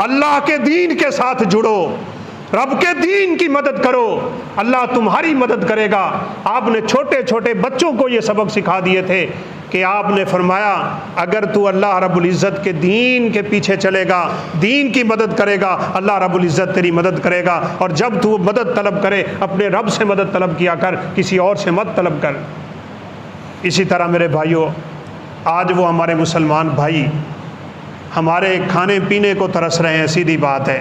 अल्लाह के दीन के साथ जुड़ो, रब के दीन की मदद करो, अल्लाह तुम्हारी मदद करेगा। आपने छोटे छोटे बच्चों को ये सबक सिखा दिए थे कि आपने फरमाया अगर तू अल्लाह रब्बुल इज़्ज़त के दीन के पीछे चलेगा, दीन की मदद करेगा, अल्लाह रब्बुल इज़्ज़त तेरी मदद करेगा। और जब तू मदद तलब करे अपने रब से मदद तलब किया कर, किसी और से मत तलब कर। इसी तरह मेरे भाइयों, आज वो हमारे मुसलमान भाई हमारे खाने पीने को तरस रहे हैं, सीधी बात है।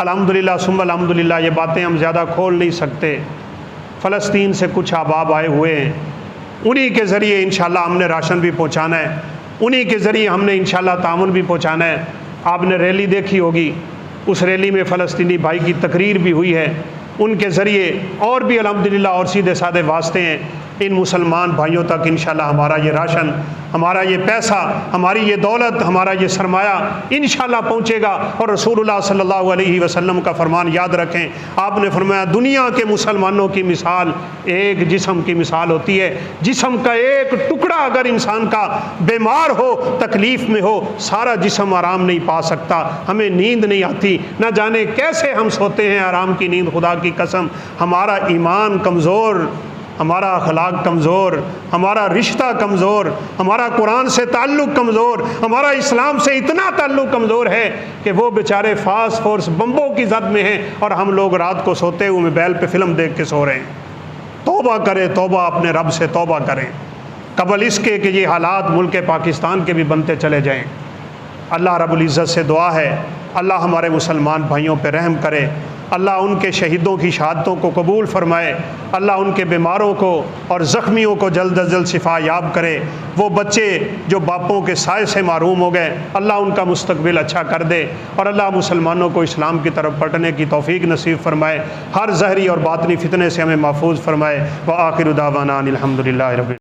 अल्हम्दुलिल्लाह सुम्मा अल्हम्दुलिल्लाह, ये बातें हम ज़्यादा खोल नहीं सकते। फ़लस्तीन से कुछ अहबाब आए हुए हैं, उन्हीं के ज़रिए इंशाल्लाह हमने राशन भी पहुँचाना है, उन्हीं के ज़रिए हमने इंशाल्लाह तामुन भी पहुँचाना है। आपने रैली देखी होगी, उस रैली में फ़लस्तीनी भाई की तकरीर भी हुई है, उनके ज़रिए और भी अल्हम्दुलिल्लाह और सीधे साधे वास्ते हैं इन मुसलमान भाइयों तक। इंशाल्लाह हमारा ये राशन, हमारा ये पैसा, हमारी ये दौलत, हमारा ये सरमाया इंशाल्लाह पहुँचेगा। और रसूलुल्लाह सल्लल्लाहु अलैहि वसल्लम का फरमान याद रखें, आपने फरमाया दुनिया के मुसलमानों की मिसाल एक जिस्म की मिसाल होती है। जिस्म का एक टुकड़ा अगर इंसान का बीमार हो, तकलीफ़ में हो, सारा जिस्म आराम नहीं पा सकता। हमें नींद नहीं आती, न जाने कैसे हम सोते हैं आराम की नींद, खुदा की कसम। हमारा ईमान कमज़ोर, हमारा अखलाक कमज़ोर, हमारा रिश्ता कमज़ोर, हमारा कुरान से ताल्लुक़ कमज़ोर, हमारा इस्लाम से इतना ताल्लुक़ कमज़ोर है कि वो बेचारे फास्ट फोर्स बम्बों की जद में हैं और हम लोग रात को सोते हुए मोबाइल पे फ़िल्म देख के सो रहे हैं। तौबा करें, तौबा, अपने रब से तौबा करें कबल इसके कि ये हालात मुल्क पाकिस्तान के भी बनते चले जाएँ। अल्लाह रब्बुल इज़्ज़त से दुआ है, अल्लाह हमारे मुसलमान भाइयों पे रहम करे, अल्लाह उनके शहीदों की शहादतों को कबूल फ़रमाए, अल्लाह उनके बीमारों को और ज़ख्मियों को जल्द अज जल्द शिफा याब करे। वो बच्चे जो बापों के साए से महरूम हो गए, अल्लाह उनका मुस्तकबिल अच्छा कर दे और अल्लाह मुसलमानों को इस्लाम की तरफ पलटने की तौफ़ीक नसीब फ़रमाए, हर ज़हरी और बातनी फ़ितने से हमें महफूज फ़रमाए। व आखिर दावाना अनिल हम्दुलिल्लाहि रब्बिल